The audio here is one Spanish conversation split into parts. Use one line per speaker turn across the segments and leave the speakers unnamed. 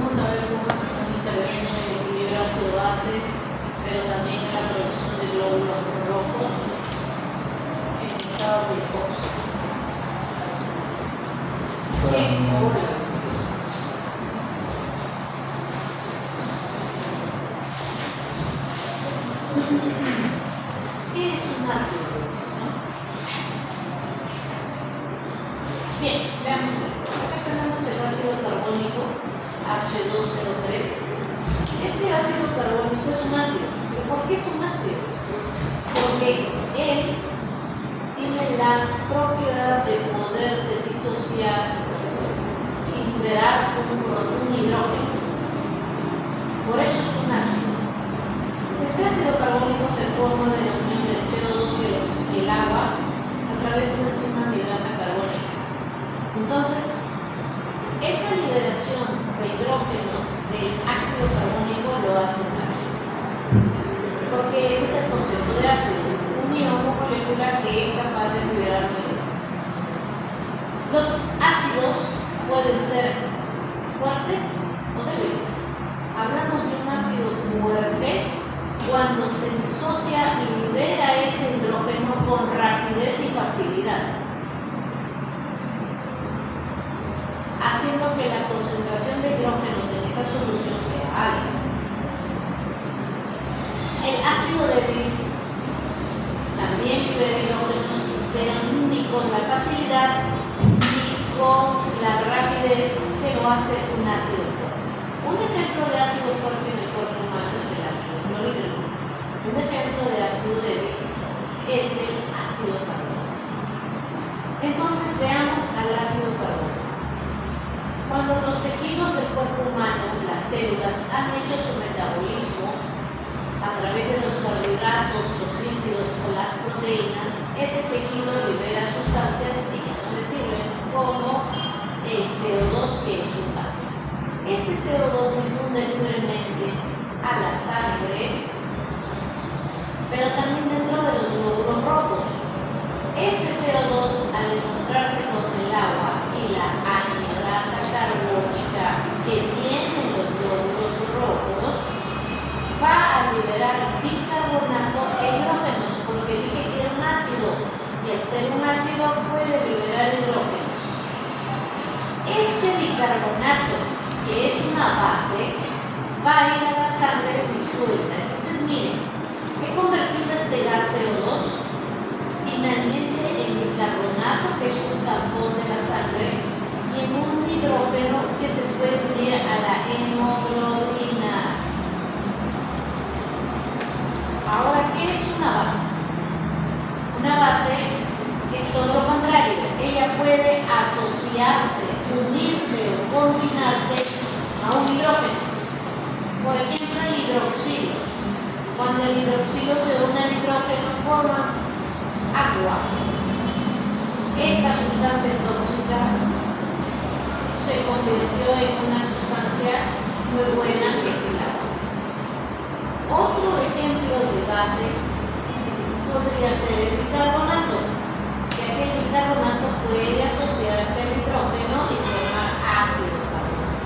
vamos a ver cómo interviene en el equilibrio ácido-base, pero también en la producción de glóbulos rojos en estado de hipóxido. ¿Qué es un ácido? Bien, veamos. Acá tenemos el ácido carbónico H2O3. Este ácido carbónico es un ácido. ¿Pero por qué es un ácido? Porque él tiene la propiedad de poderse disociar y liberar un hidrógeno. Por eso es un ácido. Este ácido carbónico se forma de la unión del CO2 y el agua a través de una enzima anhidrasa carbónica. Entonces, esa liberación de hidrógeno del ácido carbónico lo hace un ácido. Porque ese es el concepto de ácido, un ion o molécula que es capaz de liberar un hidrógeno. Los ácidos pueden ser fuertes o débiles. Hablamos de un ácido fuerte cuando se disocia y libera ese hidrógeno con rapidez y facilidad, haciendo que la concentración de hidrógenos en esa solución sea alta. El ácido débil también libera hidrógenos, pero ni con la facilidad ni con la rapidez que lo hace un ácido fuerte. Un ejemplo de ácido fuerte en el cuerpo humano es el ácido clorhídrico. Un ejemplo de ácido débil es el ácido carbónico. Entonces veamos al ácido carbónico. Cuando los tejidos del cuerpo humano, las células, han hecho su metabolismo a través de los carbohidratos, los lípidos o las proteínas, ese tejido libera sustancias que ya no le sirven, como el CO2, que es un gas. Este CO2 difunde libremente a la sangre, pero también dentro de los glóbulos rojos. Este CO2, al encontrarse con el agua y la anhidrasa carbónica que tienen los glóbulos rojos, va a liberar bicarbonato e hidrógenos, porque dije que era un ácido, y al ser un ácido puede liberar hidrógenos. Este bicarbonato, que es una base, va a ir a la sangre disuelta. Entonces miren, he convertido este gas CO2 finalmente en bicarbonato, que es un tampón de la sangre, y en un hidrógeno que se puede unir a la hemoglobina. Ahora, ¿qué es una base? Una base es todo lo contrario. Ella puede asociarse, unirse o combinarse a un hidrógeno. Por ejemplo, el hidroxilo. Cuando el hidroxilo se une al hidrógeno, forma agua. Esta sustancia tóxica se convirtió en una sustancia muy buena, que es el agua. Otro ejemplo de base podría ser el bicarbonato, ya que el bicarbonato puede asociarse al hidrógeno y formar ácido carbónico.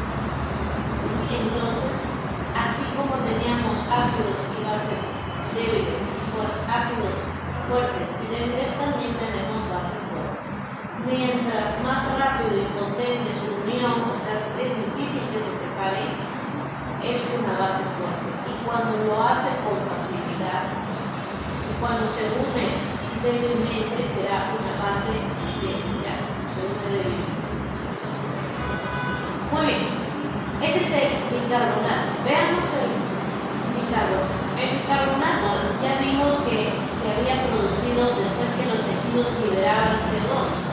Entonces, así como teníamos ácidos y bases débiles, ácidos fuertes y débiles, también tenemos bases fuertes. Mientras más rápido y potente su unión, o sea, es difícil que se separen, es una base fuerte. Y cuando lo hace con facilidad, y cuando se une débilmente, será una base débil, se une débilmente. Muy bien, ese es el bicarbonato. Veamos el bicarbonato. El bicarbonato ya vimos que se había producido después que los tejidos liberaban CO2.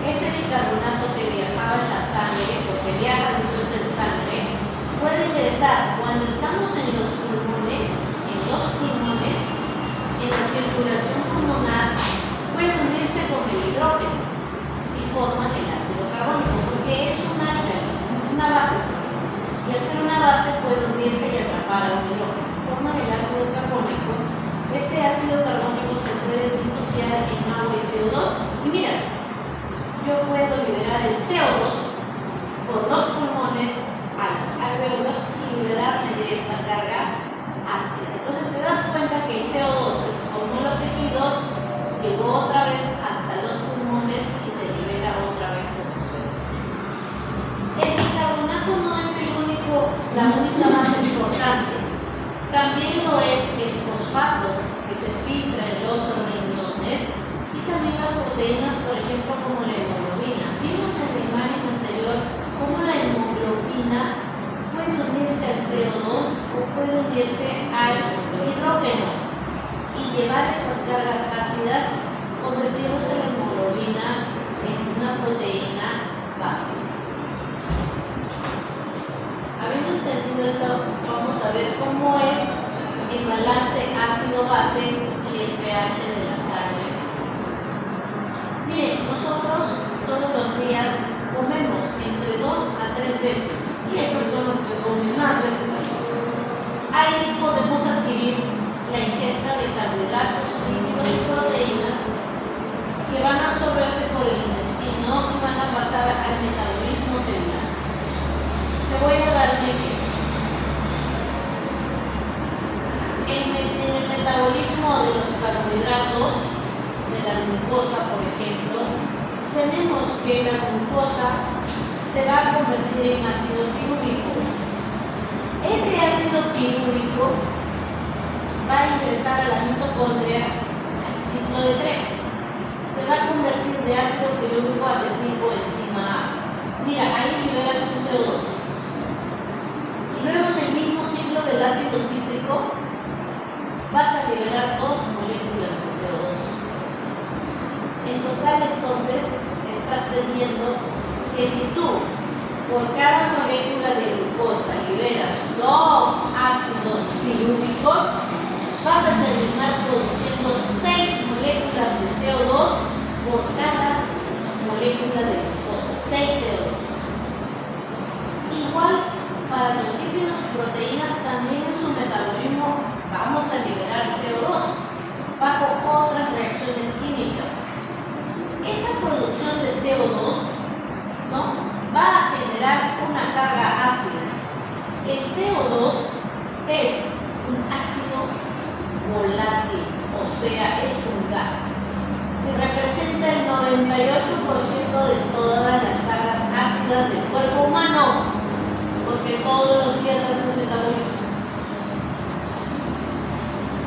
Ese bicarbonato que viajaba en la sangre, porque viaja disuelto en sangre, puede ingresar cuando estamos en los pulmones, en la circulación pulmonar, puede unirse con el hidrógeno y forman el ácido carbónico, porque es una base. Y al ser una base puede unirse y atrapar a un hidrógeno. Forman el ácido carbónico. Este ácido carbónico se puede disociar en agua y CO2. Y mira, yo puedo liberar el CO2 por los pulmones a alvéolos y liberarme de esta carga ácida. Entonces te das cuenta que el CO2 que se formó en los tejidos llegó otra vez hasta los pulmones y se libera otra vez como CO2. El bicarbonato no es la única base importante. También lo es el fosfato que se filtra en los riñones y también las proteínas, por ejemplo, como la hemoglobina. Vimos en la imagen anterior cómo la hemoglobina puede unirse al CO2 o puede unirse al hidrógeno y llevar estas cargas ácidas, convirtiéndose la hemoglobina en una proteína básica. Habiendo entendido eso, vamos a ver cómo es el balance ácido-base y el pH de la sangre. Miren, nosotros todos los días comemos entre 2 a 3 veces y hay personas que comen más veces al día. Ahí podemos adquirir la ingesta de carbohidratos, lípidos y proteínas que van a absorberse por el intestino y van a pasar al metabolismo celular. Te voy a dar un ejemplo. En el metabolismo de los carbohidratos, de la glucosa, por ejemplo, tenemos que la glucosa se va a convertir en ácido pirúvico. Ese ácido pirúvico va a ingresar a la mitocondria al ciclo de Krebs. Se va a convertir de ácido pirúvico a acetilcoenzima A. Mira, ahí liberas un CO2. Luego en el mismo ciclo del ácido cítrico vas a liberar 2 moléculas de CO2. En total entonces estás teniendo que si tú por cada molécula de glucosa liberas 2 ácidos pirúvicos, vas a terminar produciendo 6 moléculas de CO2 por cada molécula de glucosa, 6 CO2. Igual para los lípidos y proteínas también en su metabolismo vamos a liberar CO2 bajo otras reacciones químicas. Esa producción de CO2, ¿no?, va a generar una carga ácida. El CO2 es un ácido volátil, o sea, es un gas que representa el 98% de todas las cargas ácidas del cuerpo humano, porque todos los días hace un metabolismo.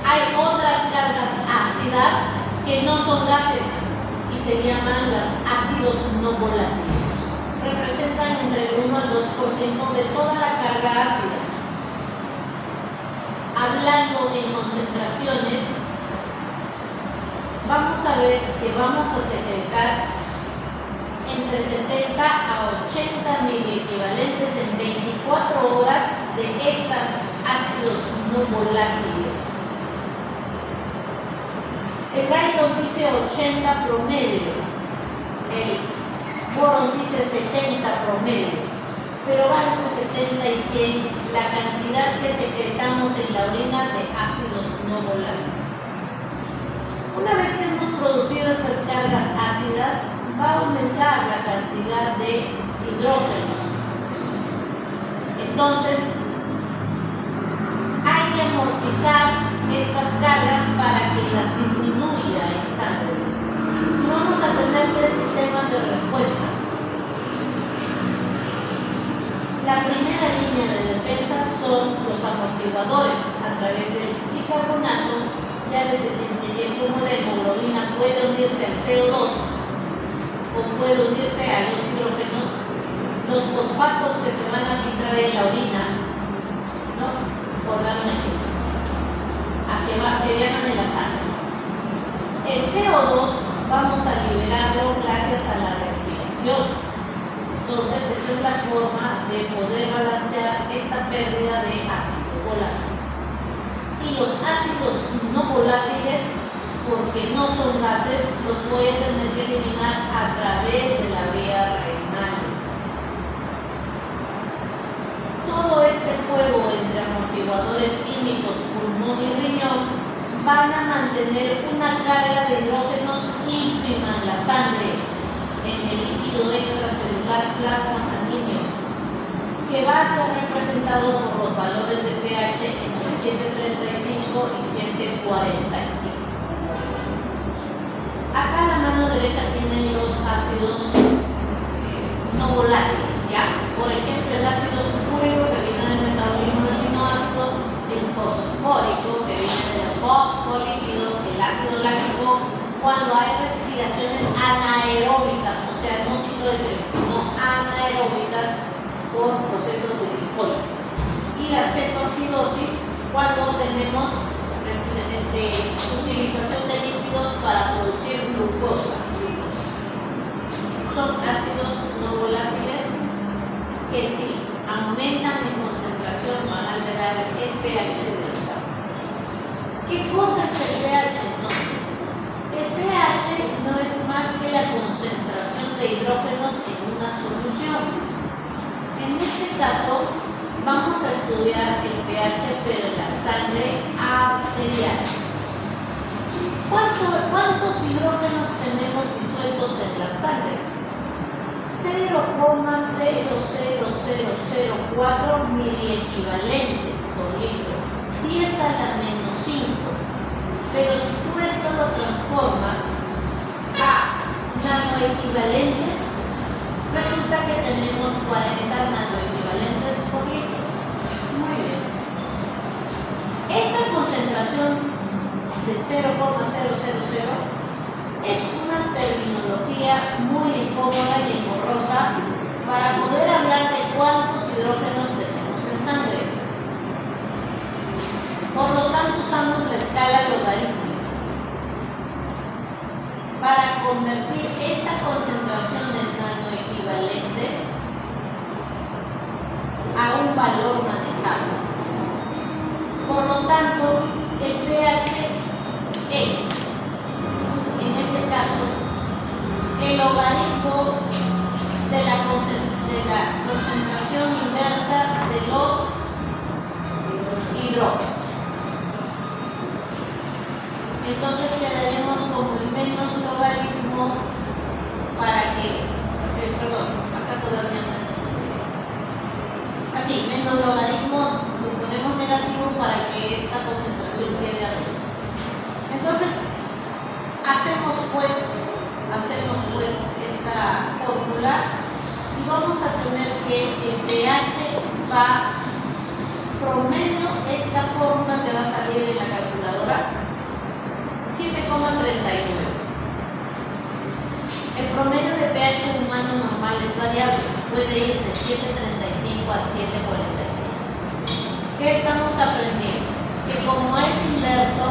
Hay otras cargas ácidas que no son gases y se llaman los ácidos no volátiles. Representan entre el 1 al 2% de toda la carga ácida. Hablando en concentraciones, vamos a ver que vamos a secretar entre 70 a 80 miliequivalentes en 24 horas de estos ácidos no volátiles. El Guyton dice 80 promedio, el Boron dice 70 promedio, pero va entre 70 y 100 la cantidad que secretamos en la orina de ácidos no volátiles. Una vez que hemos producido estas cargas ácidas, va a aumentar la cantidad de hidrógenos. Entonces, hay que amortizar estas cargas para que las disminuya en sangre. Y vamos a tener 3 sistemas de respuestas. La primera línea de defensa son los amortiguadores a través del bicarbonato. Ya les enseñé cómo la hemoglobina puede unirse al CO2 o puede unirse a los hidrógenos, los fosfatos que se van a filtrar en la orina, ¿no?, por dar un ejemplo, que viajan en la sangre. El CO2 vamos a liberarlo gracias a la respiración. Entonces esa es la forma de poder balancear esta pérdida de ácido volátil. Y los ácidos no volátiles, porque no son gases, los voy a tener que eliminar a través de la vía renal. Todo este juego entre amortiguadores químicos, pulmón y riñón van a mantener una carga de hidrógenos ínfima en la sangre, en el líquido extracelular plasma sanguíneo, que que va a ser representado por los valores de pH entre 7.35 y 7.45. Acá en la mano derecha tienen los ácidos no volátiles, ¿ya? Por ejemplo, el ácido sulfúrico que viene del metabolismo de aminoácidos, el fosfórico que viene de los fosfolípidos, el ácido láctico cuando hay respiraciones anaeróbicas, o sea, no ciclo de Krebs, sino anaeróbicas por procesos de glicólisis. Y la cetoacidosis cuando tenemos utilización de lípidos para producir glucosa. Son ácidos no volátiles que si aumentan en concentración van a alterar el pH del agua. ¿Qué cosa es el pH entonces? El pH no es más que la concentración de hidrógenos en una solución. En este caso vamos a estudiar el pH pero en la sangre arterial. ¿Cuántos hidrógenos tenemos disueltos en la sangre? 0,00004 miliequivalentes por litro, 10 a la menos 5. Pero si tú esto lo transformas a nanoequivalentes, resulta que tenemos 40 nanoequivalentes por litro. Muy bien. Esta concentración de 0,000 es una terminología muy incómoda y engorrosa para poder hablar de cuántos hidrógenos tenemos en sangre. Por lo tanto, usamos la escala logarítmica para convertir esta concentración de nanoequivalentes a un valor manejable. Por lo tanto, el pH es, en este caso, el logaritmo de la concentración inversa de los hidrógenos. Entonces quedaremos como el menos logaritmo para que, perdón, acá todavía no es, así, menos logaritmo, lo ponemos negativo para que esta concentración quede arriba. Entonces, hacemos pues esta fórmula y vamos a tener que el pH va promedio, esta fórmula te va a salir en la calculadora 7,39. El promedio de pH humano normal es variable, puede ir de 7,35 a 7,45. ¿Qué estamos aprendiendo? Que como es inverso,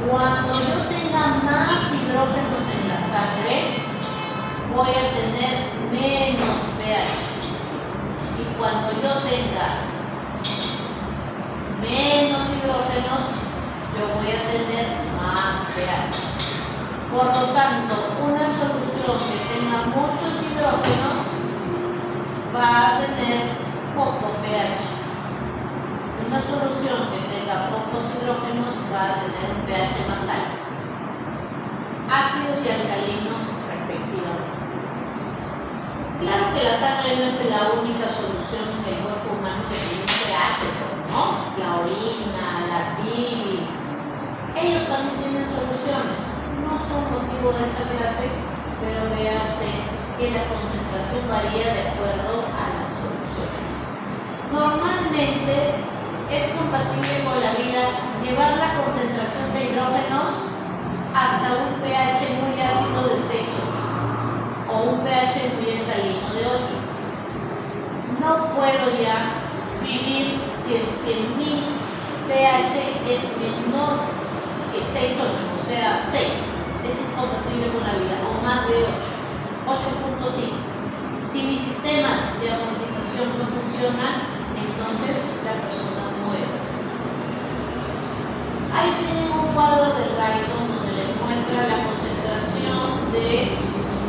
cuando yo tenga más hidrógenos en la sangre, voy a tener menos pH. Y cuando yo tenga menos hidrógenos, yo voy a tener más pH. Por lo tanto, una solución que tenga muchos hidrógenos va a tener poco pH. Una solución que tenga pocos hidrógenos va a tener un pH más alto. Ácido y alcalino respectivamente. Claro que la sangre no es la única solución en el cuerpo humano que tiene un pH, ¿no? La orina, la bilis. Ellos también tienen soluciones. No son motivo de esta clase, pero vea usted que la concentración varía de acuerdo a la solución. Normalmente es compatible con la vida llevar la concentración de hidrógenos hasta un pH muy ácido de 6,8 o un pH muy alcalino de 8. No puedo ya vivir si es que mi pH es menor que 6,8, o sea 6, es incompatible con la vida, o más de 8,5. Si mis sistemas de amortización no funcionan, entonces la persona muere. Ahí tienen un cuadro del Guyton donde les muestra la concentración de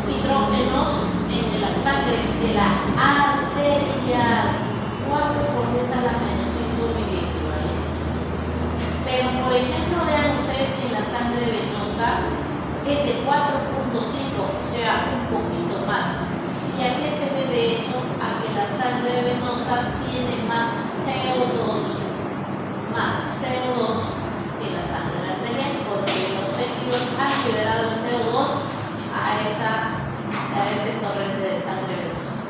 hidrógenos en la sangre de las arterias, 4 por 10 a la menos 5 miliequivalentes. Pero por ejemplo, vean ustedes que la sangre venosa es de 4,5, o sea, un poquito más. ¿Y a qué se debe eso? A que la sangre venosa gaseosa tiene más CO2 que la sangre arterial, porque los tejidos han liberado el CO2 a ese torrente de sangre venosa.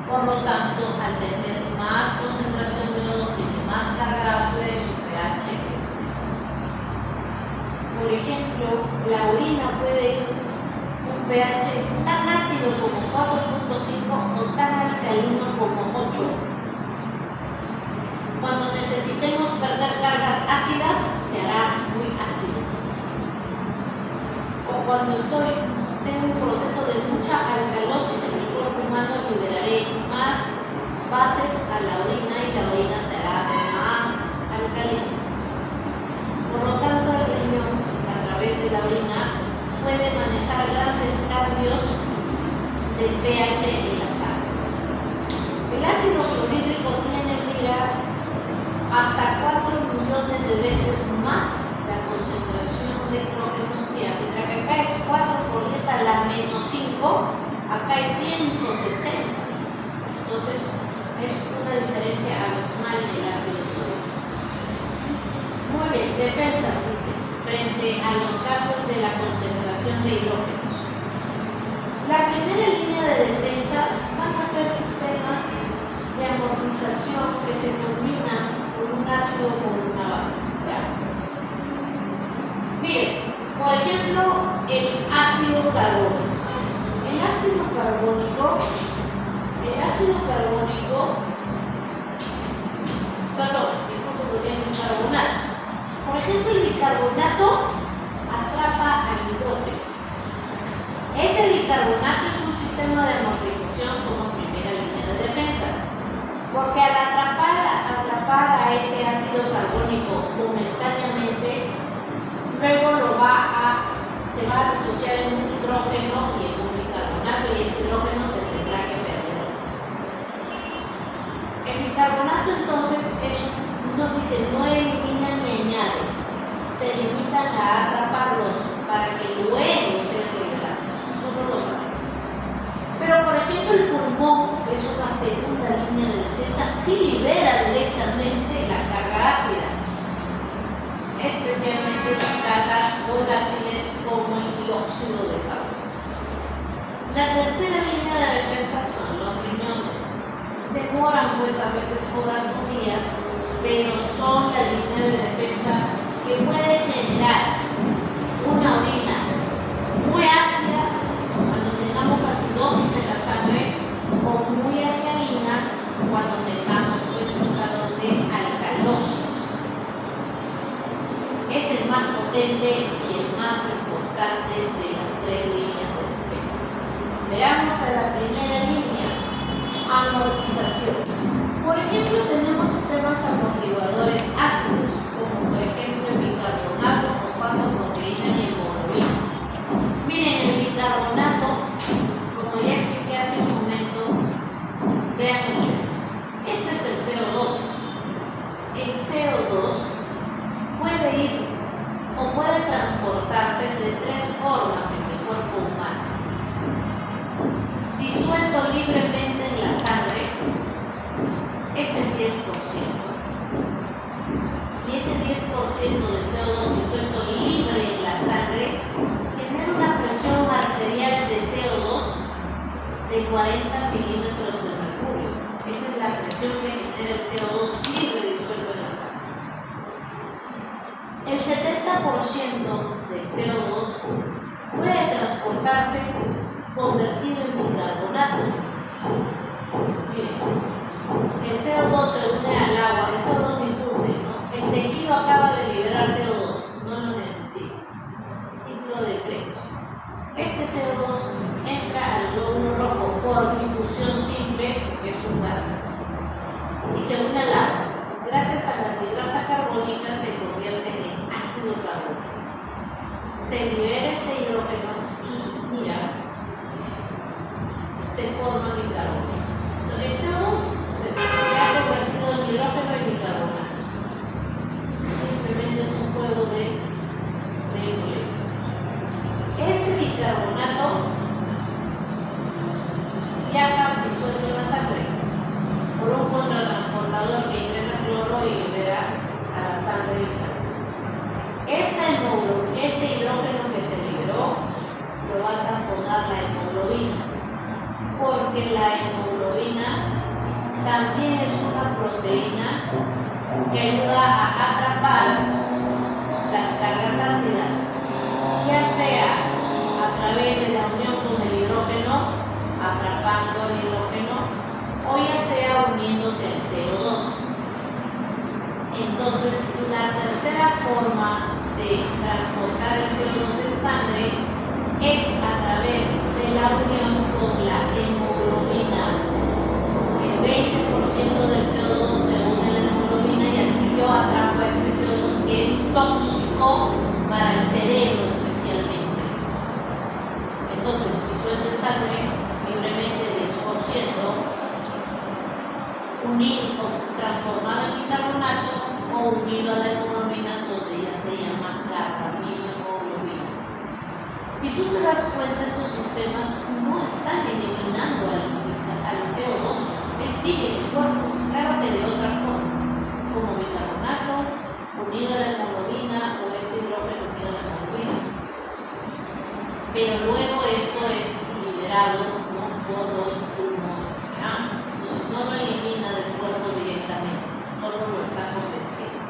Por lo tanto, al tener más concentración de O2, tiene más carga ácida y su pH es menor. Por ejemplo, la orina puede ir un pH tan ácido como 4.5 o tan alcalino como 8. Cuando necesitemos perder cargas ácidas, se hará muy ácido. O cuando tengo un proceso de mucha alcalosis en el cuerpo humano, liberaré más bases a la orina y la orina será más alcalina. Por lo tanto, el riñón, a través de la orina, puede manejar grandes cambios del pH en la sangre. El ácido clorhídrico tiene, mira, hasta 4 millones de veces más la concentración de hidrógenos. Mira, mientras que acá es 4 por 10 a la menos 5, acá es 160. Entonces, es una diferencia abismal del ácido clorhídrico. Muy bien, defensas, dice, frente a los cambios de la concentración de hidrógenos. La primera línea de defensa van a ser sistemas de amortización que se combinan con un ácido o con una base. ¿Ya? Miren, por ejemplo, el ácido carbónico. El ácido carbónico, el bicarbonato. Por ejemplo, el bicarbonato atrapa al hidrógeno. Ese bicarbonato es un sistema de amortización como primera línea de defensa, porque al atrapar a ese ácido carbónico momentáneamente, luego se va a disociar en un hidrógeno y en un bicarbonato, y ese hidrógeno se tendrá que perder. El bicarbonato entonces no elimina ni añade, se limitan a atraparlos para que luego sean liberados, solo los atrapan. Pero por ejemplo el pulmón, que es una segunda línea de defensa, sí libera directamente la carga ácida, especialmente las cargas volátiles como el dióxido de carbono. La tercera línea de defensa son los riñones. Demoran pues a veces horas o días, pero son la línea de defensa que puede generar una orina muy ácida cuando tengamos acidosis en la sangre, o muy alcalina cuando tengamos pues estados de alcalosis. Es el más potente y el más importante de las tres líneas de defensa. Veamos a la primera línea, amortización. Por ejemplo, tenemos sistemas amortiguadores ácidos, como por ejemplo el bicarbonato, fosfato, proteína y hemoglobina. Miren, el bicarbonato, como ya expliqué hace un momento, vean ustedes, este es el CO2. El CO2 puede ir o puede transportarse de tres formas en el cuerpo humano. Disuelto libremente en la sangre es el 10%. Y ese 10% de CO2 disuelto libre en la sangre genera una presión arterial de CO2 de 40 milímetros de mercurio. Esa es la presión que genera el CO2 libre disuelto en la sangre. El 70% del CO2 puede transportarse convertido en bicarbonato. Miren, el CO2 se une al agua, el CO2 difunde, ¿no? El tejido acaba de liberar CO2, no lo necesita. Ciclo de Krebs. Este CO2 entra al glóbulo rojo por difusión simple, que es un gas, y se une al agua. Gracias a la anhidrasa carbónica se convierte en ácido carbónico. Se libera este hidrógeno y, mira, se forma bicarbonato. El CO2 se ha convertido en hidrógeno y bicarbonato. Simplemente es un juego de moléculas. Este bicarbonato viaja disuelto en la sangre por un contrarreloj. la sangre del carbonato. Este hidrógeno que se liberó lo va a tamponar la hemoglobina, porque la hemoglobina también es una proteína que ayuda a atrapar las cargas ácidas, ya sea a través de la unión con el hidrógeno, atrapando el hidrógeno, o ya sea uniéndose al CO2. Entonces, la tercera forma de transportar el CO2 en sangre es a través de la unión con la hemoglobina. El 20% del CO2 se une a la hemoglobina y así yo atrapo a este CO2 que es tóxico para el cerebro especialmente. Entonces, disuelto en sangre libremente 10%, unido o transformado en bicarbonato o unido a la hemoglobina, donde ya se llama carbaminohemoglobina. Si tú te das cuenta, estos sistemas no están eliminando al CO2, él sigue en el cuerpo, claro que de otra forma, como bicarbonato unido a la hemoglobina o este hidrógeno unido a la hemoglobina. Pero luego esto es liberado, ¿no?, por los pulmones. Entonces no lo elimina del cuerpo directamente, solo lo está convirtiendo.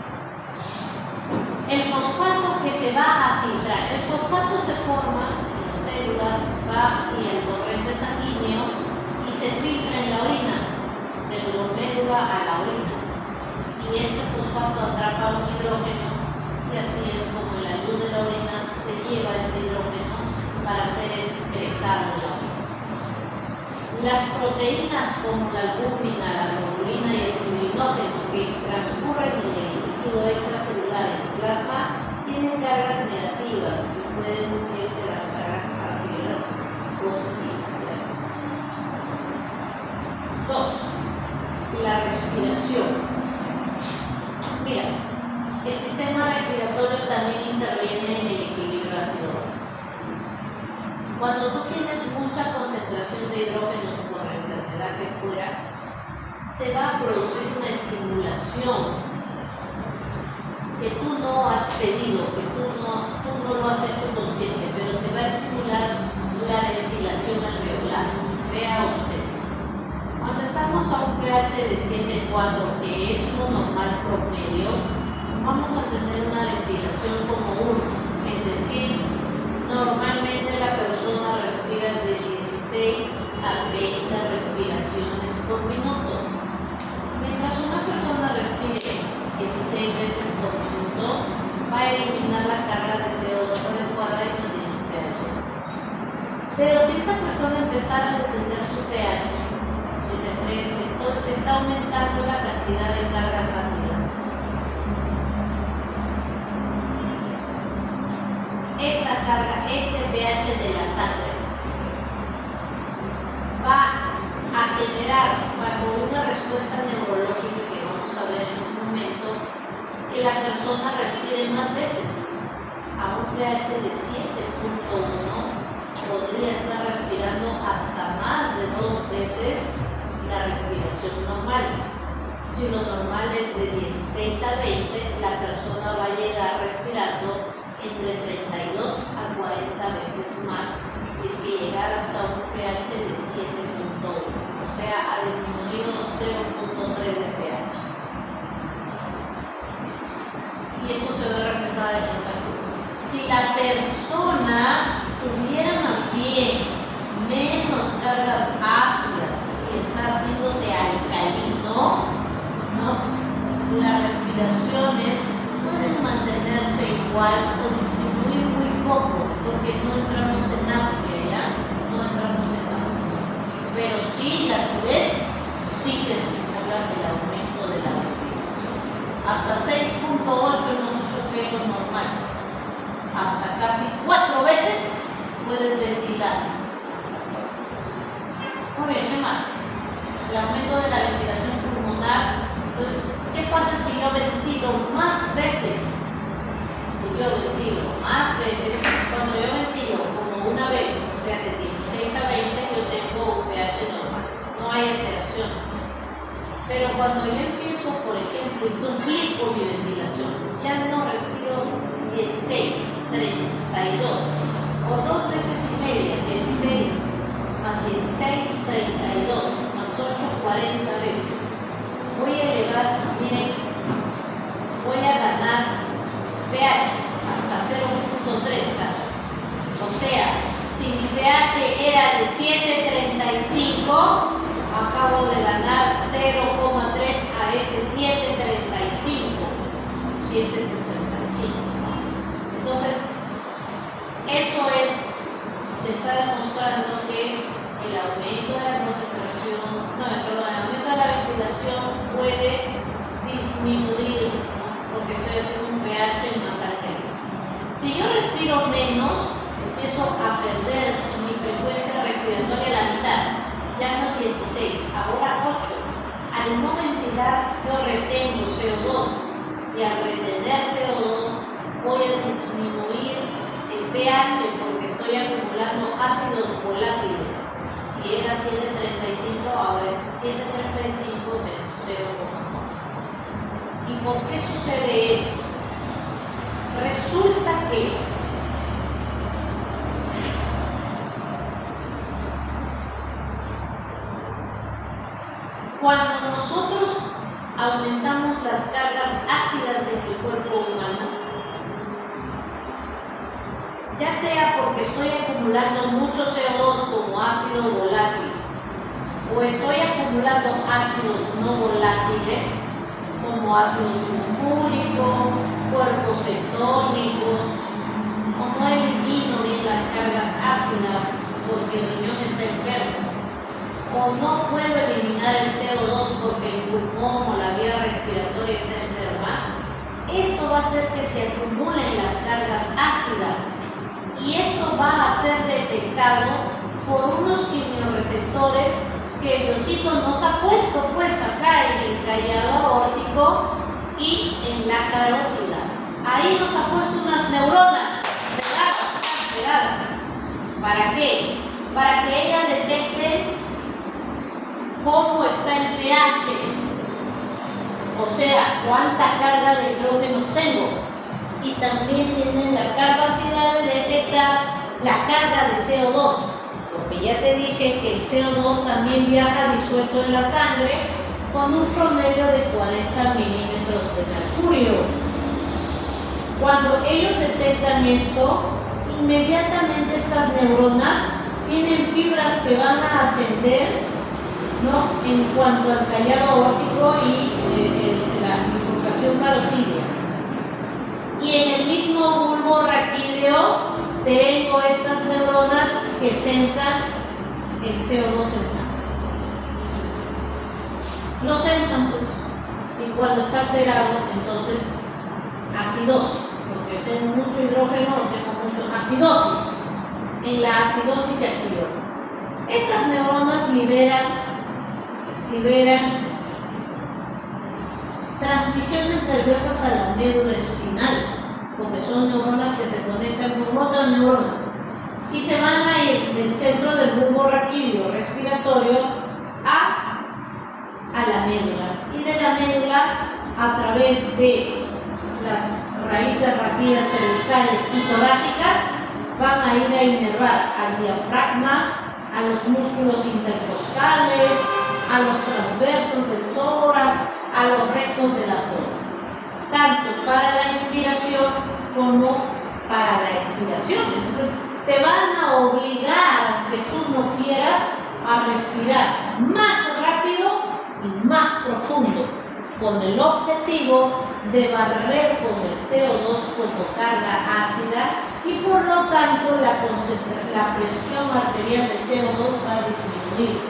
El fosfato que se va a filtrar, el fosfato se forma en las células, va y el torrente sanguíneo y se filtra en la orina, de la médula a la orina. Y este fosfato atrapa un hidrógeno y así es como la luz de la orina se lleva este hidrógeno para ser excretado. Las proteínas como la albúmina, la globulina y el fibrinógeno que transcurren en el líquido extracelular en el plasma tienen cargas negativas que pueden unirse a las cargas ácidas positivas. 2. La respiración. Mira, el sistema respiratorio también interviene en el equilibrio ácido-base. Cuando tú tienes mucha concentración de hidrógenos por la enfermedad que fuera, se va a producir una estimulación que tú no has pedido, que tú no lo has hecho consciente, pero se va a estimular la ventilación alveolar. Vea usted, cuando estamos a un pH de 7,4, que es lo normal promedio, vamos a tener una ventilación como 1, es decir, normalmente la persona respira de 16 a 20 respiraciones por minuto. Mientras una persona respire 16 veces por minuto, va a eliminar la carga de CO2 adecuada y mantiene el pH. Pero si esta persona empezara a descender su pH, 7,3, entonces está aumentando la cantidad de cargas ácidas. Esta carga, este pH de la sangre, va a generar, bajo una respuesta neurológica que vamos a ver en un momento, que la persona respire más veces. A un pH de 7,1 podría estar respirando hasta más de 2 veces la respiración normal. Si lo normal es de 16 a 20, la persona va a llegar respirando entre 32 a 40 veces más si es que llegara hasta un pH de 7,1, o sea, ha disminuido 0,3 de pH. Y esto se ve reflejado en esta curva. Si la persona tuviera más bien menos cargas ácidas y está haciéndose alcalino, ¿no?, las respiraciones pueden mantenerse igual o disminuir muy poco, porque no entramos en apnea, ¿ya? No entramos en apnea. Pero sí, la acidez sí que estimula el aumento de la respiración. Hasta 6,8 hemos dicho que es lo normal. Hasta casi 4 veces puedes ventilar. Muy bien, ¿qué más? El aumento de la ventilación pulmonar. Entonces, ¿qué pasa si yo ventilo más veces? Si yo ventilo más veces, cuando yo ventilo como una vez, o sea, de 16 a 20, yo tengo un pH normal, no hay alteración. Pero cuando yo empiezo, por ejemplo, y duplico mi ventilación, ya no respiro 16, 32, o 2 veces y media, 16, más 16, 32, más 8, 40 veces. Voy a elevar, miren, voy a ganar pH hasta 0.3 casi. O sea, si mi pH era de 7.35, acabo de ganar 0.3 a ese 7.35, 7.65. Entonces, eso te está demostrando que el aumento de la concentración, el aumento de la ventilación puede disminuir, porque estoy haciendo un pH más alto. Si yo respiro menos, empiezo a perder mi frecuencia respiratoria a la mitad, ya no 16, ahora 8. Al no ventilar, yo retengo CO2 y al retener CO2 voy a disminuir el pH porque estoy acumulando ácidos volátiles. Si era 7.35, ahora es 7.35 menos 0.1. ¿Y por qué sucede eso? Resulta que cuando nosotros aumentamos las cargas ácidas en el cuerpo humano, ya sea porque estoy acumulando mucho CO2 como ácido volátil, o estoy acumulando ácidos no volátiles como ácido sulfúrico, cuerpos cetónicos, o no elimino bien las cargas ácidas porque el riñón está enfermo, o no puedo eliminar el CO2 porque el pulmón o la vía respiratoria está enferma, esto va a hacer que se acumulen las cargas ácidas y esto va a ser detectado por unos quimiorreceptores que Diosito nos ha puesto pues acá en el callado aórtico y en la carótida. Ahí nos ha puesto unas neuronas pegadas. ¿Para qué? Para que ellas detecten cómo está el pH, o sea, cuánta carga de hidrógenos tengo. Y también tienen la capacidad de detectar la carga de CO2, porque ya te dije que el CO2 también viaja disuelto en la sangre con un promedio de 40 milímetros de mercurio. Cuando ellos detectan esto, inmediatamente estas neuronas tienen fibras que van a ascender, ¿no?, en cuanto al callado aórtico y la bifurcación carotídea. Y en el mismo bulbo raquídeo tengo estas neuronas que sensan el CO2 en sangre. Lo sensan, pues, y cuando está alterado, entonces acidosis, porque yo tengo mucho hidrógeno o tengo mucho acidosis. En la acidosis se activa. Estas neuronas liberan transmisiones nerviosas a la médula espinal, porque son neuronas que se conectan con otras neuronas y se van a ir del centro del bulbo raquídeo respiratorio a la médula, y de la médula a través de las raíces raquídeas cervicales y torácicas van a ir a inervar al diafragma, a los músculos intercostales, a los transversos del tórax, a los rectos de la cola, tanto para la inspiración como para la expiración. Entonces te van a obligar, aunque tú no quieras, a respirar más rápido y más profundo, con el objetivo de barrer con el CO2 como carga ácida, y por lo tanto la presión arterial de CO2 va a disminuir,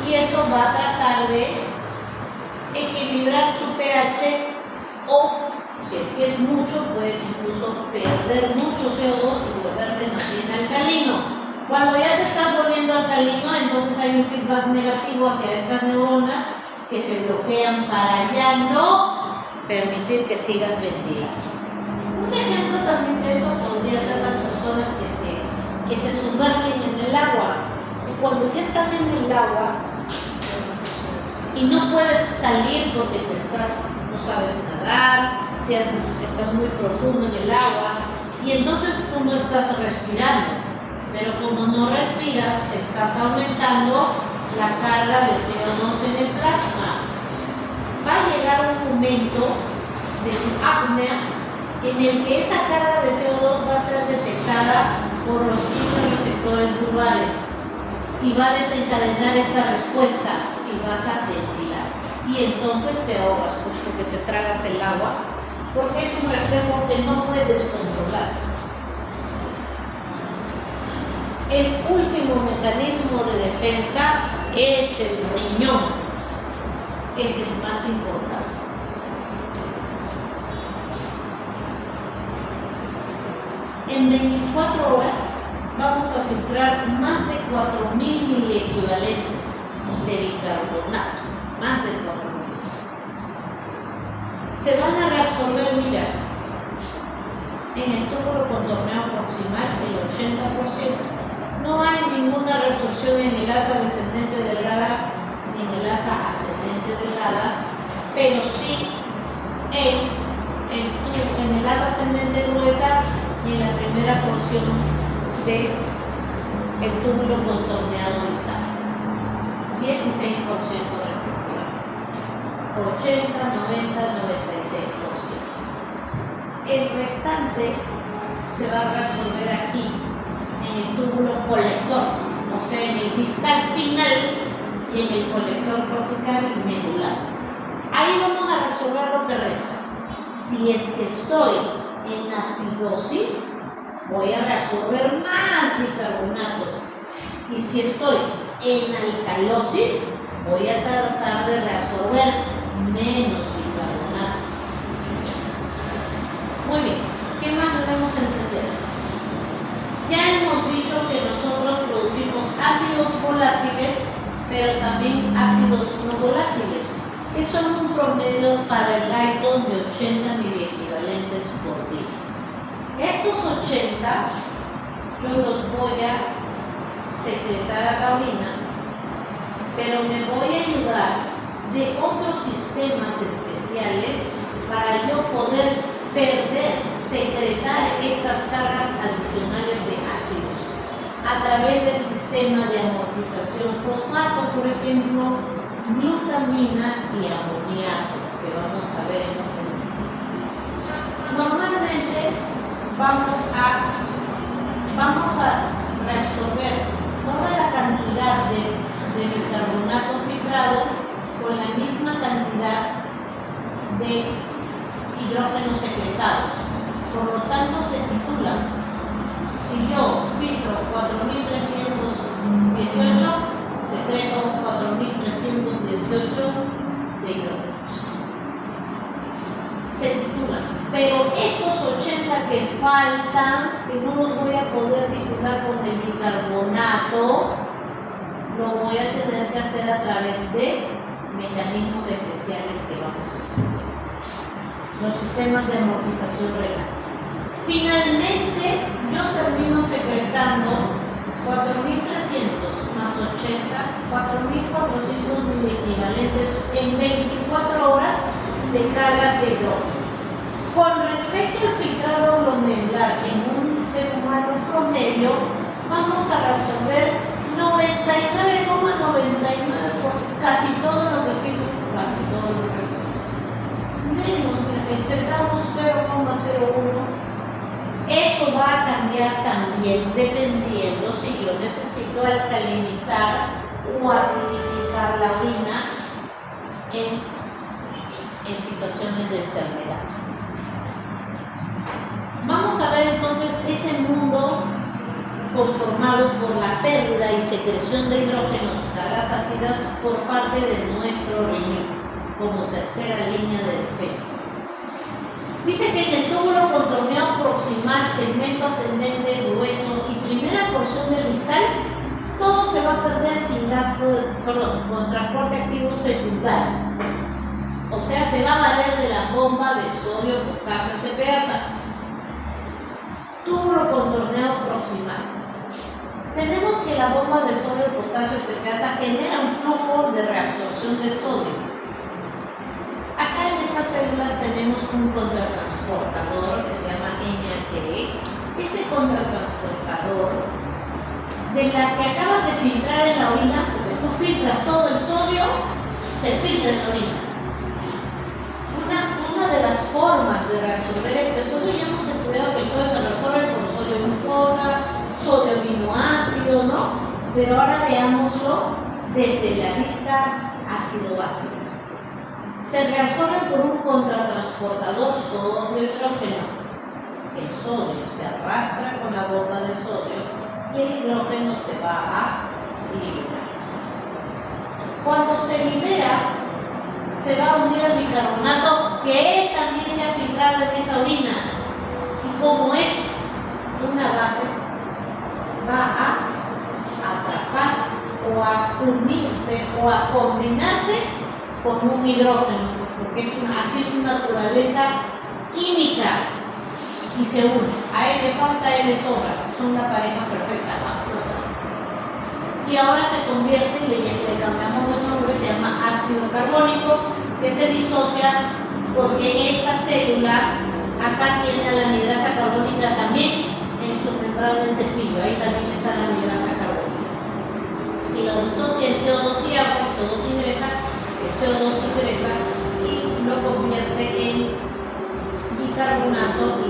y eso va a tratar de equilibrar tu pH, o si es que es mucho, puedes incluso perder mucho CO2 y volverte más bien alcalino. Cuando ya te estás volviendo alcalino, entonces hay un feedback negativo hacia estas neuronas que se bloquean para ya no permitir que sigas ventilando. Un ejemplo también de esto podría ser las personas que se sumergen en el agua. Y cuando ya están en el agua, y no puedes salir porque no sabes nadar, estás muy profundo en el agua y entonces tú no estás respirando. Pero como no respiras, estás aumentando la carga de CO2 en el plasma. Va a llegar un momento de tu apnea en el que esa carga de CO2 va a ser detectada por los receptores vulvares y va a desencadenar esta respuesta y vas a ventilar. Y entonces te ahogas, pues porque te tragas el agua, porque es un reflejo que no puedes controlar. El último mecanismo de defensa es el riñón, es el más importante. En 24 horas vamos a filtrar más de 4.000 miliequivalentes de bicarbonato, más de 4.000. Se van a reabsorber, mira, en el túbulo contorneado proximal el 80%. No hay ninguna reabsorción en el asa descendente delgada ni en el asa ascendente delgada, pero sí en el asa ascendente gruesa y en la primera porción del túbulo contorneado distal. 16% respectivamente. 80, 90, 96%. El restante se va a reabsorber aquí, en el túbulo colector, o sea, en el distal final y en el colector cortical y medular. Ahí vamos a resolver lo que resta. Si es que estoy en acidosis, voy a reabsorber más bicarbonato. Y si estoy en alcalosis, voy a tratar de reabsorber menos bicarbonato. Muy bien, ¿qué más debemos entender? Ya hemos dicho que nosotros producimos ácidos volátiles, pero también ácidos no volátiles, que son un promedio para el Guyton de 80 miliequivalentes por día. Estos 80 yo los voy a secretar a la orina, pero me voy a ayudar de otros sistemas especiales para yo poder secretar estas cargas adicionales de ácidos a través del sistema de amortización fosfato, por ejemplo, glutamina y amoníaco, que vamos a ver en un momento. Normalmente vamos a reabsorber toda la cantidad de bicarbonato filtrado con la misma cantidad de hidrógenos secretados. Por lo tanto, se titula, si yo filtro 4.318, secreto 4.318 de hidrógenos. Se titula, pero estos 80 que faltan, que no los voy a poder titular con el bicarbonato, lo voy a tener que hacer a través de mecanismos especiales que vamos a estudiar. Los sistemas de amortización renal. Finalmente, yo termino secretando 4.300 más 80, 4.400 miliequivalentes en 24 horas de cargas de hidrógeno. Con respecto al filtrado glomerular en un ser humano promedio, vamos a reabsorber 99,99%, casi todo lo que filtra, casi todo lo que menos, intentamos 0,01. Eso va a cambiar también dependiendo si yo necesito alcalinizar o acidificar la orina en situaciones de enfermedad. Vamos a ver entonces ese mundo conformado por la pérdida y secreción de hidrógenos, cargas ácidas, por parte de nuestro riñón, como tercera línea de defensa. Dice que en el túbulo contorneado proximal, segmento ascendente, grueso y primera porción del distal, todo se va a perder sin gasto con transporte activo secundario. O sea, se va a valer de la bomba de sodio, potasio, CPasa. Túbulo contorneado proximal. tenemos que la bomba de sodio, potasio, TPasa genera un flujo de reabsorción de sodio. Acá en estas células tenemos un contratransportador que se llama NHE. Este contratransportador, de la que acabas de filtrar en la orina, porque tú filtras todo el sodio, se filtra en la orina. Una de las formas de reabsorber este sodio, ya hemos estudiado que el sodio se reabsorbe con sodio glucosa, sodio aminoácido, ¿no? Pero ahora veámoslo desde la vista ácido-básico. Se reabsorbe por un contratransportador sodio-hidrógeno. El sodio se arrastra con la bomba de sodio y el hidrógeno se va a liberar. Cuando se libera, se va a unir al bicarbonato que también se ha filtrado en esa orina. Y como es una base, va a atrapar o a unirse o a combinarse con un hidrógeno, porque así es su naturaleza química, y se une. A él le falta, a él le sobra, son la pareja perfecta, ¿no? Y ahora se convierte, y le cambiamos de nombre, se llama ácido carbónico, que se disocia porque esta célula acá tiene a la anhidrasa carbónica también en su membrana del cepillo, ahí también está la anhidrasa carbónica. Y lo disocia en CO2 y agua, el CO2 ingresa, el CO2 ingresa y lo convierte en bicarbonato y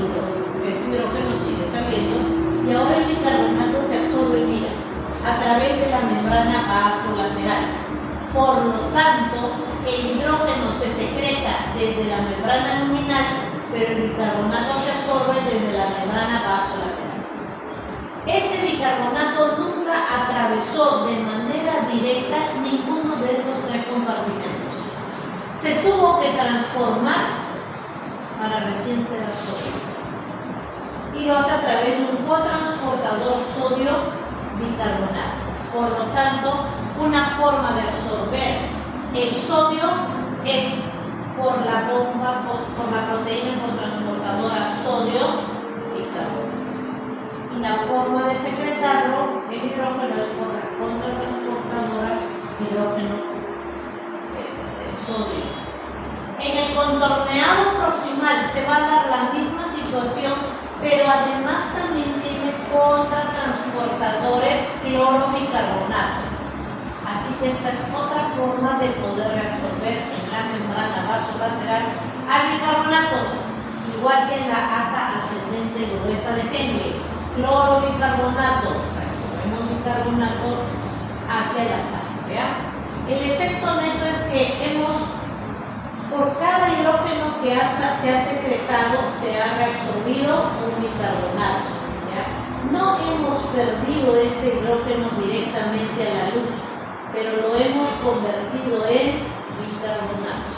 el hidrógeno sigue saliendo y ahora el bicarbonato se absorbe, mira, a través de la membrana basolateral. Por lo tanto, el hidrógeno se secreta desde la membrana luminal, pero el bicarbonato se absorbe desde la membrana basolateral. Este bicarbonato nunca atravesó de manera directa ninguno de estos tres compartimentos. Se tuvo que transformar para recién ser absorbido. Y lo hace a través de un cotransportador sodio-bicarbonato. Por lo tanto, una forma de absorber el sodio es por la bomba, por la proteína cotransportadora sodio-bicarbonato. Y la forma de secretarlo, el hidrógeno, es por la contratransportadora hidrógeno-sodio. En el contorneado proximal se va a dar la misma situación, pero además también tiene contratransportadores clorobicarbonato. Así que esta es otra forma de poder reabsorber en la membrana vasolateral al bicarbonato, igual que en la asa ascendente gruesa de Henle. Clorobicarbonato, transformemos bicarbonato hacia la sangre. ¿Ya? El efecto neto es que por cada hidrógeno que se ha secretado, se ha reabsorbido un bicarbonato. ¿Ya? No hemos perdido este hidrógeno directamente a la luz, pero lo hemos convertido en bicarbonato.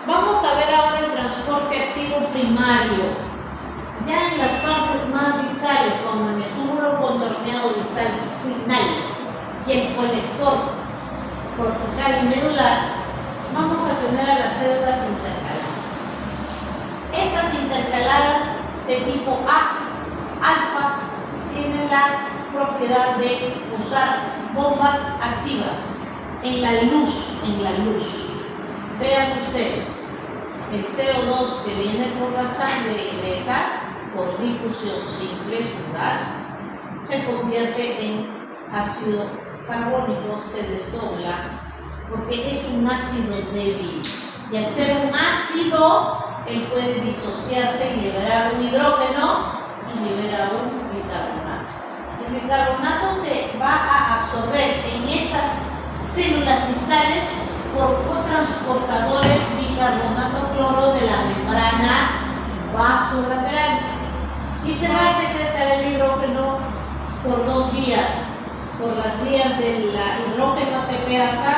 Vamos a ver ahora el transporte activo primario. Ya en las partes más distales, como en el túbulo contorneado distal final y el colector cortical y medular, vamos a tener a las células intercaladas. Estas intercaladas de tipo A, alfa, tienen la propiedad de usar bombas activas en la luz, Vean ustedes, el CO2 que viene por la sangre ingresa por difusión simple, es un gas, se convierte en ácido carbónico, se desdobla, porque es un ácido débil. Y al ser un ácido, él puede disociarse y liberar un hidrógeno y libera un bicarbonato. El bicarbonato se va a absorber en estas células distales por cotransportadores bicarbonato-cloro de la membrana vasolateral y se va a secretar el hidrógeno por dos vías, por las vías del hidrógeno ATPasa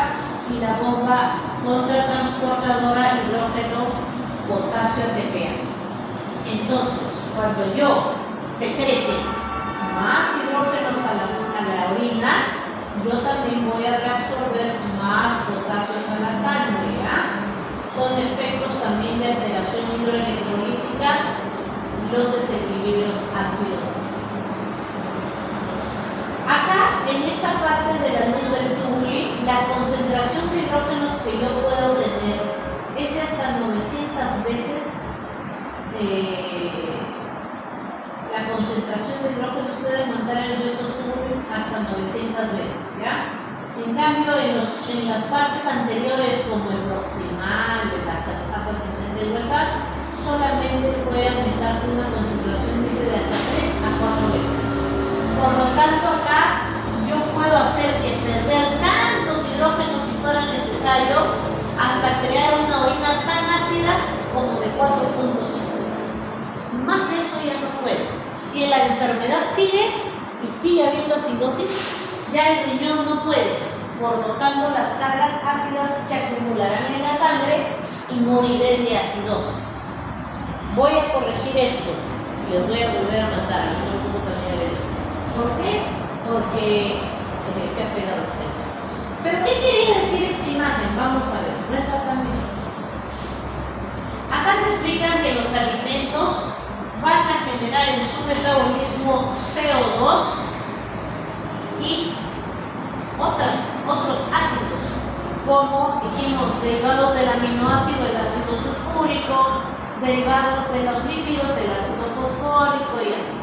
y la bomba contratransportadora hidrógeno-potasio ATPasa. Entonces, cuando yo secrete más hidrógenos a la orina, yo también voy a reabsorber más potasios a la sangre. Son efectos también de alteración hidroelectrolítica modifica los desequilibrios ácido-base. Acá, en esta parte de la luz del tubuli, la concentración de hidrógenos que yo puedo tener es de hasta 900 veces la concentración de hidrógenos puede aumentar en estos tubules hasta 900 veces, ¿ya? En cambio, en las partes anteriores, como el proximal, el ascendente gruesal, solamente puede aumentarse una concentración de hasta 3 a 4 veces. Por lo tanto, acá yo puedo hacer que perder tantos hidrógenos si fuera necesario hasta crear una orina tan ácida como de 4.5. Más de eso ya no puedo. Si la enfermedad sigue y sigue habiendo acidosis, ya el riñón no puede. Por lo tanto, las cargas ácidas se acumularán en la sangre y moriré de acidosis. Voy a corregir esto y les voy a volver a matar al grupo también. ¿Por qué? Porque se ha pegado este. ¿Pero qué quería decir esta imagen? Vamos a ver, no está tan difícil. Acá te explican que los alimentos van a generar en su metabolismo CO2 y otros ácidos, como dijimos, derivados del aminoácido, el ácido sulfúrico, derivados de los lípidos, el ácido fosfórico y así.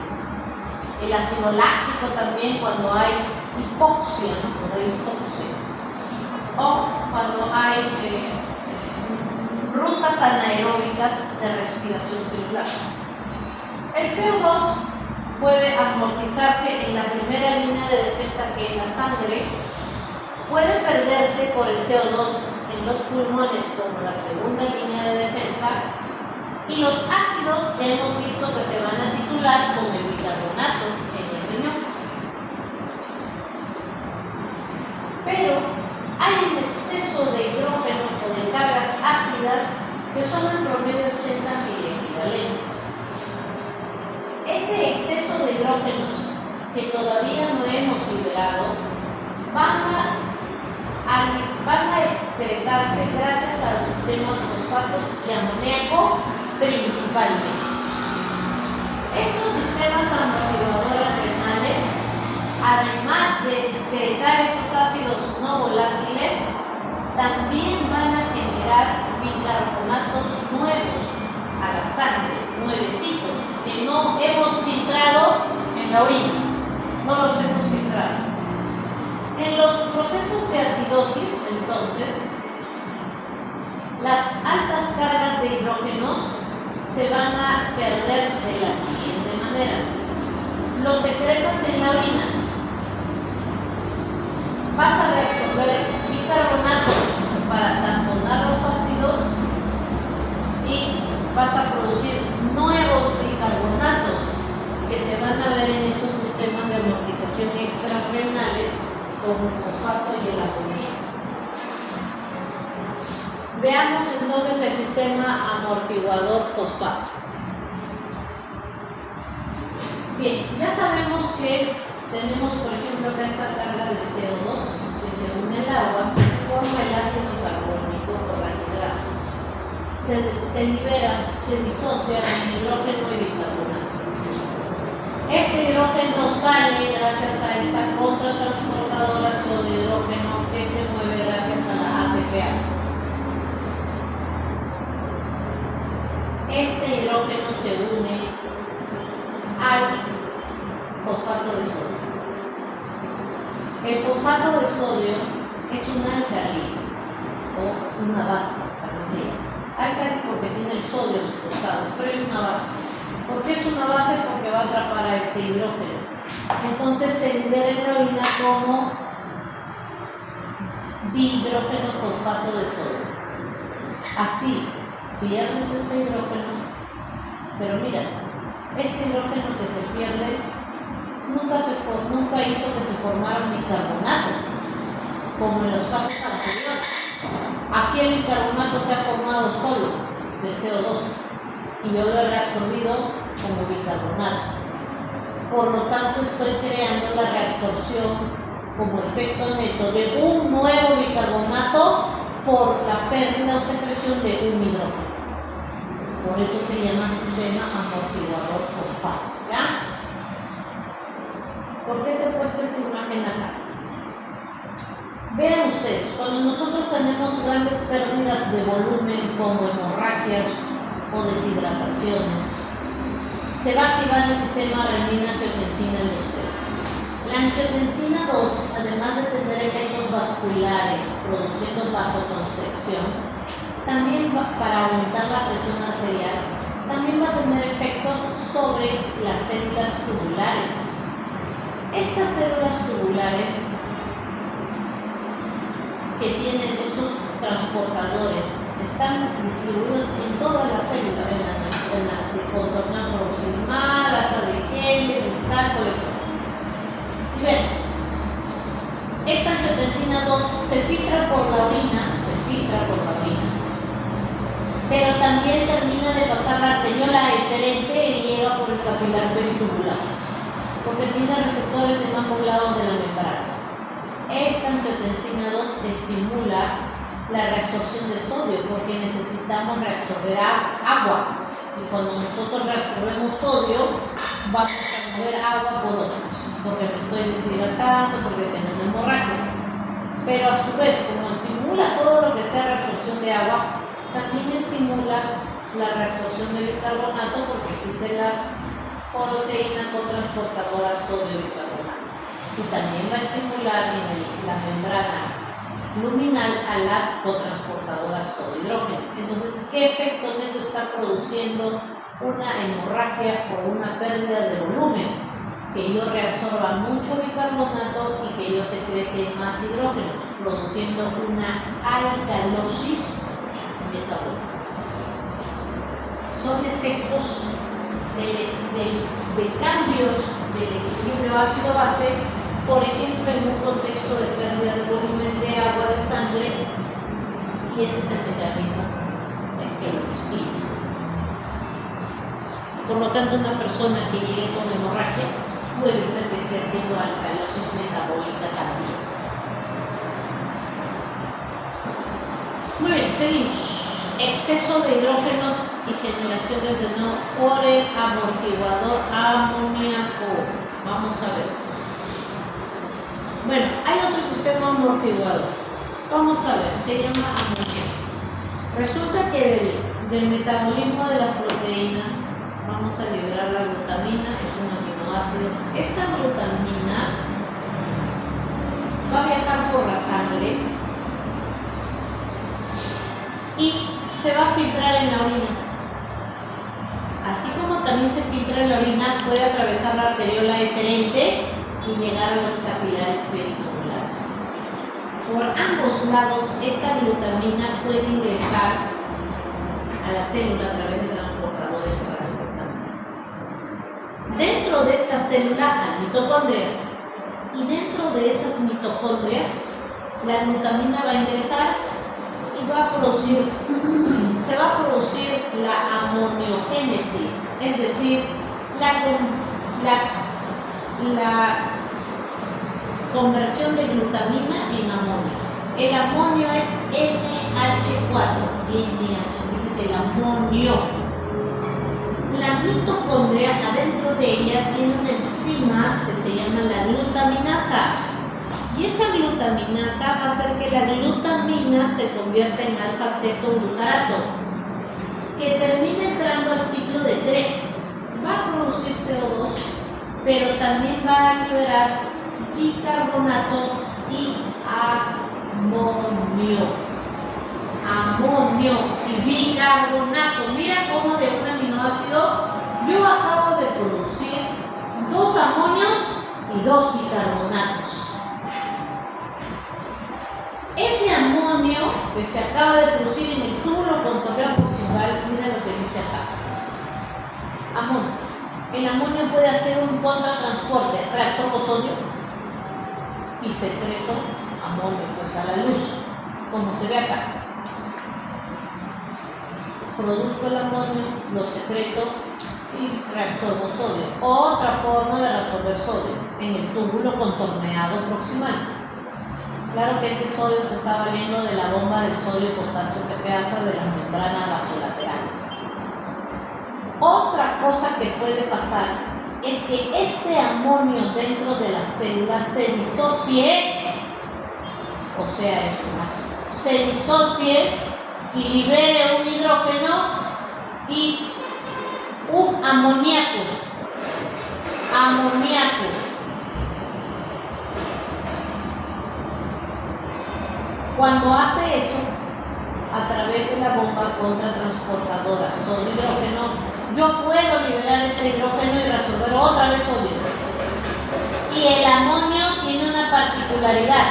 El ácido láctico también cuando hay hipoxia, ¿no? Cuando hay hipoxia. O cuando hay rutas anaeróbicas de respiración celular. El CO2 puede amortizarse en la primera línea de defensa, que es la sangre, puede perderse por el CO2 en los pulmones como la segunda línea de defensa, y los ácidos que hemos visto que se van a titular con el bicarbonato en el riñón. Pero hay un exceso de hidrógenos o de cargas ácidas que son en promedio 80 miliequivalentes. Este exceso de hidrógenos que todavía no hemos liberado van a excretarse gracias a los sistemas fosfatos y amoníaco principalmente. Estos sistemas amortiguadores renales, además de excretar esos ácidos no volátiles, también van a generar bicarbonatos nuevos a la sangre, nuevecitos, que no hemos filtrado en la orina, no los hemos filtrado. En los procesos de acidosis, entonces, las altas cargas de hidrógenos se van a perder de la siguiente manera. Los secretas en la orina. Vas a reabsorber bicarbonatos para tamponar los ácidos y vas a producir nuevos bicarbonatos que se van a ver en esos sistemas de amortización extrarrenales como el fosfato y el amoníaco. Veamos entonces el sistema amortiguador fosfato. Bien, ya sabemos que tenemos, por ejemplo, acá esta carga de CO2 que según el agua forma el ácido carbónico por la hidrasa. Se libera, se disocia en hidrógeno y bicarbonato. Este hidrógeno sale gracias a esta contratransportadora de hidrógeno que se mueve gracias a la ATPase. Este hidrógeno se une al fosfato de sodio. El fosfato de sodio es un álcali o una base, también se llama. Álcali porque tiene el sodio a su costado, pero es una base. ¿Por qué es una base? Porque va a atrapar a este hidrógeno. Entonces se libera en la orina como dihidrógeno fosfato de sodio. Así pierdes este hidrógeno, pero mira, este hidrógeno que se pierde nunca hizo que se formara un bicarbonato, como en los casos anteriores. Aquí el bicarbonato se ha formado solo del CO2 y yo lo he reabsorbido como bicarbonato. Por lo tanto, estoy creando la reabsorción como efecto neto de un nuevo bicarbonato por la pérdida o secreción de un hidrógeno. Por eso se llama sistema amortiguador fosfato, ¿ya? ¿Por qué te he puesto esta imagen acá? Vean ustedes, cuando nosotros tenemos grandes pérdidas de volumen como hemorragias o deshidrataciones, se va a activar el sistema renina-angiotensina-aldosterona. La angiotensina 2, además de tener efectos vasculares, produciendo vasoconstricción, también para aumentar la presión arterial, también va a tener efectos sobre las células tubulares. Estas células tubulares que tienen estos transportadores están distribuidos en todas las células, en la de contorno proximal, asa de Henle, distal, colector. Y ven, esta angiotensina 2 se filtra por la orina, pero también termina de pasar la arteriola eferente y llega por el capilar ventricular, porque tiene receptores en ambos lados de la membrana. Esta angiotensina 2 estimula la reabsorción de sodio porque necesitamos reabsorber agua. Y cuando nosotros reabsorbemos sodio, vamos a mover agua por ósmosis, porque me estoy deshidratando, porque tengo una hemorragia. Pero a su vez, como estimula todo lo que sea reabsorción de agua, también estimula la reabsorción de bicarbonato porque existe la proteína cotransportadora sodio-bicarbonato. Y también va a estimular en la membrana luminal a la cotransportadora sodio-hidrógeno. Entonces, ¿qué efecto neto está produciendo una hemorragia o una pérdida de volumen? Que yo reabsorba mucho bicarbonato y que yo secrete más hidrógenos, produciendo una alcalosis metabólica. Son efectos de cambios del equilibrio ácido-base, por ejemplo, en un contexto de pérdida de volumen de agua de sangre, y ese es el mecanismo que lo explica. Por lo tanto, una persona que llegue con hemorragia puede ser que esté haciendo alcalosis metabólica también. Muy bien, seguimos. Exceso de hidrógenos y generaciones de nuevo por el amortiguador amoníaco. Vamos a ver. Bueno, hay otro sistema amortiguador. Vamos a ver, se llama amoníaco. Resulta que del metabolismo de las proteínas vamos a liberar la glutamina, que es un aminoácido. Esta glutamina va a viajar por la sangre y se va a filtrar en la orina. Así como también se filtra en la orina, puede atravesar la arteriola eferente y llegar a los capilares ventriculares. Por ambos lados, esta glutamina puede ingresar a la célula a través de transportadores para la glutamina. Dentro de esta célula hay mitocondrias, y dentro de esas mitocondrias la glutamina va a ingresar y va a producir, se va a producir la amoniogénesis, es decir, la conversión de glutamina en amonio. El amonio es NH4, es el amonio. La mitocondria, adentro de ella, tiene una enzima que se llama la glutaminasa. Y esa glutaminasa va a hacer que la glutamina se convierta en alfa-cetoglutarato, que termina entrando al ciclo de Krebs. Va a producir CO2, pero también va a liberar bicarbonato y amonio y bicarbonato. Mira cómo de un aminoácido yo acabo de producir 2 amonios y 2 bicarbonatos. Ese amonio que se acaba de producir en el túbulo contorneo proximal, mira lo que dice acá. Amonio. El amonio puede hacer un contratransporte, reabsorbo sodio y secreto amonio, pues a la luz, como se ve acá. Produzco el amonio, lo secreto y reabsorbo sodio. Otra forma de reabsorber sodio en el túbulo contorneado proximal. Claro que este sodio se está valiendo de la bomba de sodio y potasio que pasa de las membranas vasolaterales. Otra cosa que puede pasar es que este amonio dentro de la célula se disocie, o sea, es un ácido, se disocie y libere un hidrógeno y un amoníaco. Cuando hace eso, a través de la bomba contratransportadora sodio-hidrógeno, yo puedo liberar ese hidrógeno y resolver otra vez sodio. Y el amonio tiene una particularidad.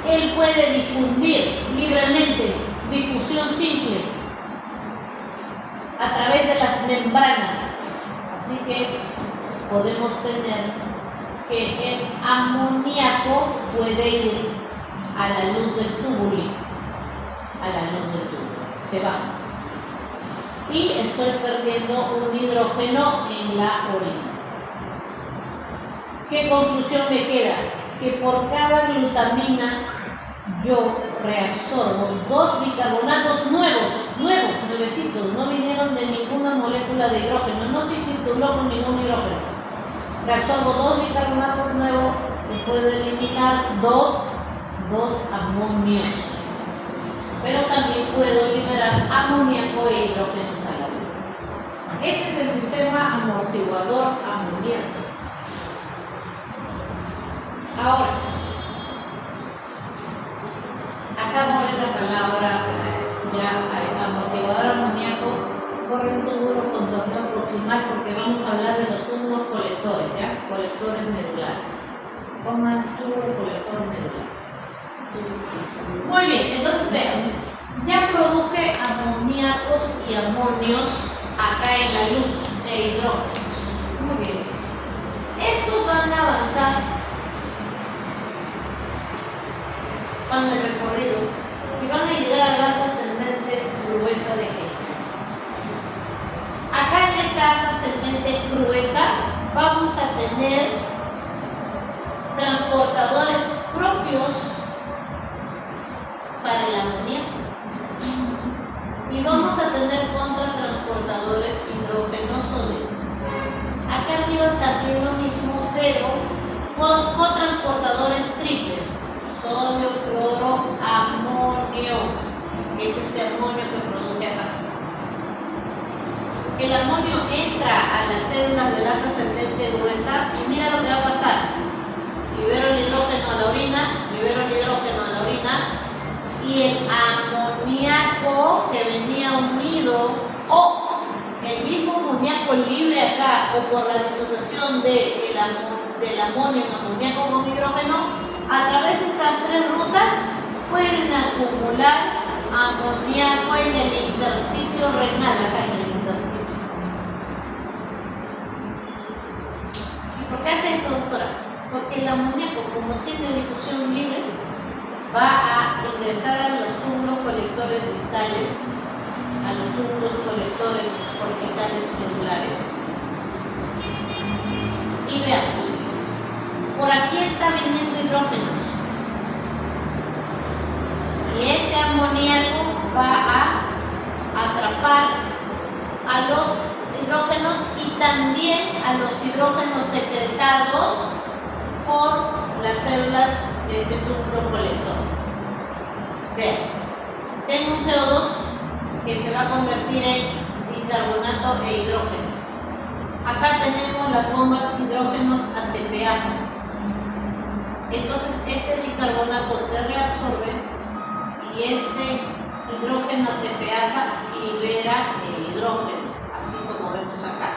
Él puede difundir libremente, difusión simple, a través de las membranas. Así que podemos tener que el amoníaco puede ir a la luz del túbulo. Se va. Y estoy perdiendo un hidrógeno en la orina. ¿Qué conclusión me queda? Que por cada glutamina yo reabsorbo 2 bicarbonatos nuevecitos, no vinieron de ninguna molécula de hidrógeno, no se tituló con ningún hidrógeno. Reabsorbo 2 bicarbonatos nuevos y puedo eliminar dos amonios. Pero también puedo liberar amoníaco e hidrógenos a la vida. Ese es el sistema amortiguador amoníaco. Ahora, acá pone la palabra ya amortiguador amoníaco por el túbulo con torneo proximal, porque vamos a hablar de los túbulos colectores, ¿ya? Colectores medulares. Pongan túbulo colector medular. Muy bien, entonces vean, ya produje amoníacos y amonios acá en la luz de hidrógeno. Muy bien. Estos van a avanzar, van el recorrido y van a llegar a la asa ascendente gruesa de G. Acá en esta asa ascendente gruesa vamos a tener transportadores propios para el amoníaco y vamos a tener contratransportadores hidrógeno-sodio. Acá arriba también lo mismo, pero con cotransportadores triples: sodio, cloro, amonio. Es este amonio que produje acá. El amonio entra a las células del asa ascendente gruesa y mira lo que va a pasar. Libero el hidrógeno a la orina, y el amoníaco que venía unido, o el mismo amoníaco libre acá, o por la disociación del amonio en amoníaco con hidrógeno, a través de estas 3 rutas pueden acumular amoníaco en el intersticio renal, acá en el intersticio. ¿Y por qué hace eso, doctora? Porque el amoníaco, como tiene difusión libre, va a ingresar a los túbulos colectores distales, a los túbulos colectores orbitales medulares. Y veamos, por aquí está viniendo hidrógeno. Y ese amoníaco va a atrapar a los hidrógenos y también a los hidrógenos secretados por las células de este túbulo colector. Vean, tengo un CO2 que se va a convertir en bicarbonato e hidrógeno. Acá tenemos las bombas hidrógenos antepeasas. Entonces este bicarbonato se reabsorbe y este hidrógeno antepeasa libera el hidrógeno, así como vemos acá.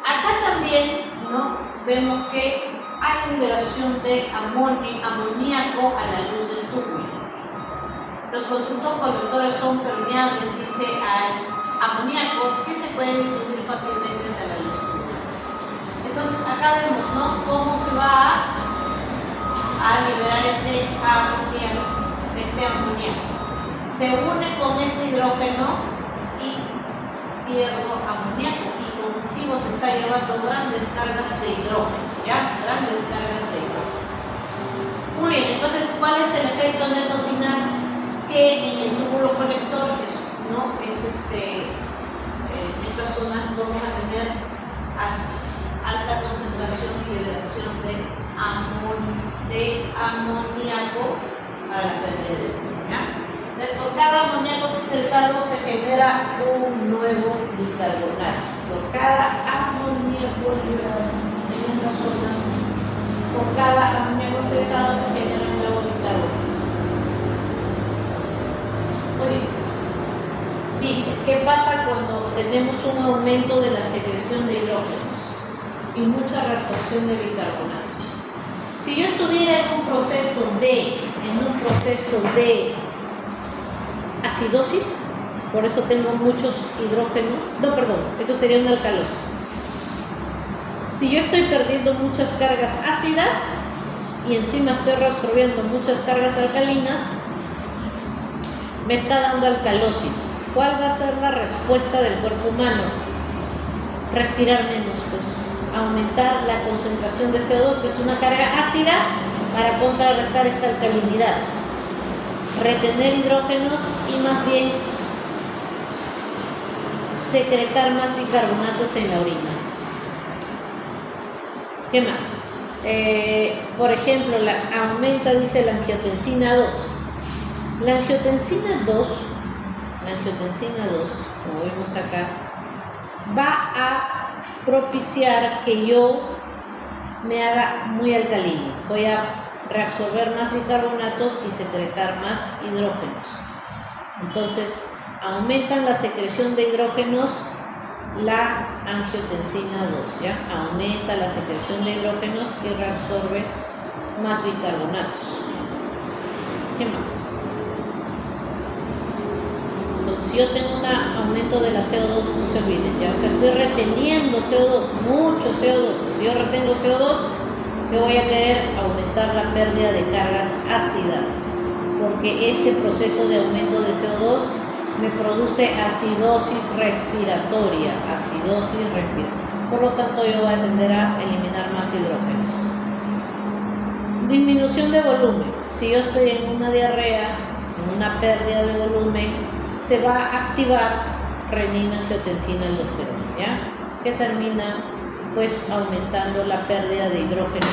Acá también, ¿no?, vemos que hay liberación de amoníaco a la luz del túbulo. Los conductos colectores son permeables, dice, al amoníaco, que se puede difundir fácilmente hacia la luz. Entonces acá vemos, ¿no?, cómo se va a liberar este amoníaco. Se une con este hidrógeno y pierdo amoníaco, y consigo se está llevando grandes cargas de hidrógeno. ¿Ya? Grandes cargas de hidrógeno. Muy bien, entonces, ¿cuál es el efecto neto final? Que en el túbulo colector estas zonas vamos a tener alta concentración y liberación de amoníaco para la pérdida de amonía. Por cada amoníaco excretado se genera un nuevo bicarbonato. Por cada amoníaco liberado en esa zona, por cada amoníaco excretado se genera un nuevo bicarbonato. Muy bien. Dice, ¿qué pasa cuando tenemos un aumento de la secreción de hidrógenos y mucha reabsorción de bicarbonato? Si yo estuviera en un proceso de acidosis, por eso tengo muchos hidrógenos, esto sería una alcalosis. Si yo estoy perdiendo muchas cargas ácidas y encima estoy reabsorbiendo muchas cargas alcalinas, me está dando alcalosis. ¿Cuál va a ser la respuesta del cuerpo humano? Respirar menos, pues. Aumentar la concentración de CO2, que es una carga ácida, para contrarrestar esta alcalinidad. Retener hidrógenos y más bien secretar más bicarbonatos en la orina. ¿Qué más? Por ejemplo, aumenta, dice, la angiotensina 2. La angiotensina 2, como vemos acá, va a propiciar que yo me haga muy alcalino. Voy a reabsorber más bicarbonatos y secretar más hidrógenos. Entonces, aumentan la secreción de hidrógenos la angiotensina 2, ¿ya? Aumenta la secreción de hidrógenos y reabsorbe más bicarbonatos. ¿Qué más? Entonces, si yo tengo un aumento de la CO2, no se olviden, ¿ya? O sea, estoy reteniendo CO2, mucho CO2. Si yo retengo CO2, ¿qué voy a querer? Aumentar la pérdida de cargas ácidas, porque este proceso de aumento de CO2 me produce acidosis respiratoria. Por lo tanto, yo voy a tender a eliminar más hidrógenos. Disminución de volumen. Si yo estoy en una diarrea, en una pérdida de volumen, se va a activar renina, angiotensina, aldosterona, ¿ya? Que termina pues aumentando la pérdida de hidrógenos.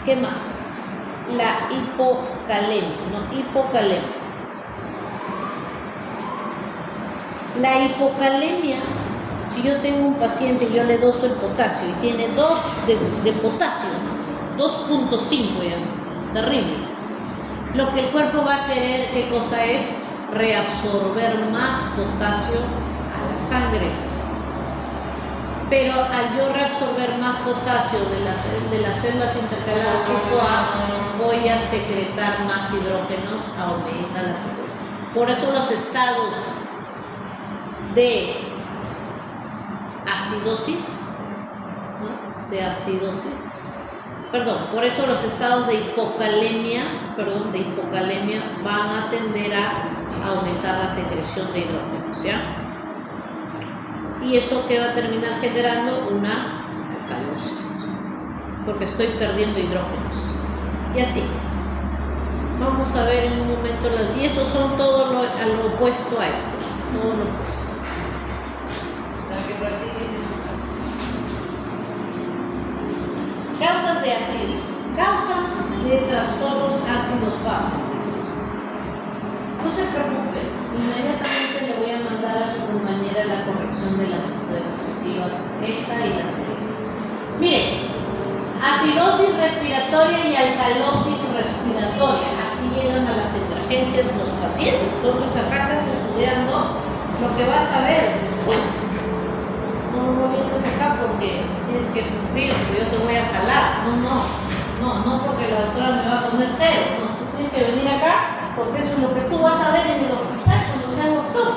¿Qué más? La hipocalemia. La hipocalemia, si yo tengo un paciente y yo le doso el potasio y tiene 2 de potasio, 2.5 ya, terribles. Lo que el cuerpo va a querer, ¿qué cosa es? Reabsorber más potasio a la sangre. Pero al yo reabsorber más potasio de las células intercaladas tipo A, voy a secretar más hidrógenos, aumenta la secreción. Por eso los estados de acidosis, ¿no? Por eso los estados de hipocalemia van a tender a aumentar la secreción de hidrógenos, ¿ya? Y eso que va a terminar generando una alcalosis, porque estoy perdiendo hidrógenos. Y así. Vamos a ver en un momento y estos son todo lo opuesto a esto, todo lo opuesto. Para que practiquen en su casa. Causas de acidez. Causas de trastornos ácidos-bases. No se preocupen, inmediatamente le voy a mandar a su compañera la corrección de las diapositivas, esta y la anterior. Miren, acidosis respiratoria y alcalosis respiratoria, así llegan a las emergencias los pacientes. Entonces acá estás estudiando lo que vas a ver después. No vienes acá porque tienes que cumplir, porque yo te voy a jalar. No porque la doctora me va a poner cero. No, tú tienes que venir acá porque eso es lo que tú vas a ver en el hospital cuando seas doctor.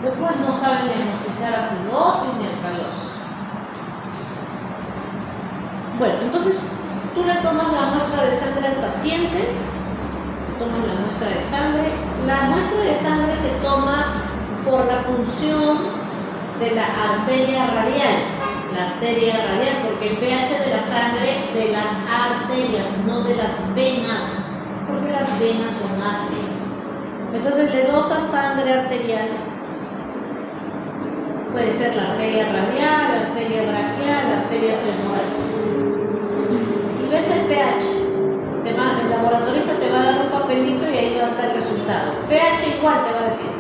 Después no saben diagnosticar acidosis ni alcalosis. Bueno, entonces tú le tomas la muestra de sangre al paciente, tomas la muestra de sangre. La muestra de sangre se toma por la punción de la arteria radial. La arteria radial, porque el pH de la sangre de las arterias, no de las venas, porque las venas son ácidas. Entonces le dosas sangre arterial Puede ser la arteria radial, la arteria braquial, la arteria femoral. Y ves el pH. El laboratorista te va a dar un papelito y ahí va a estar el resultado. pH igual te va a decir.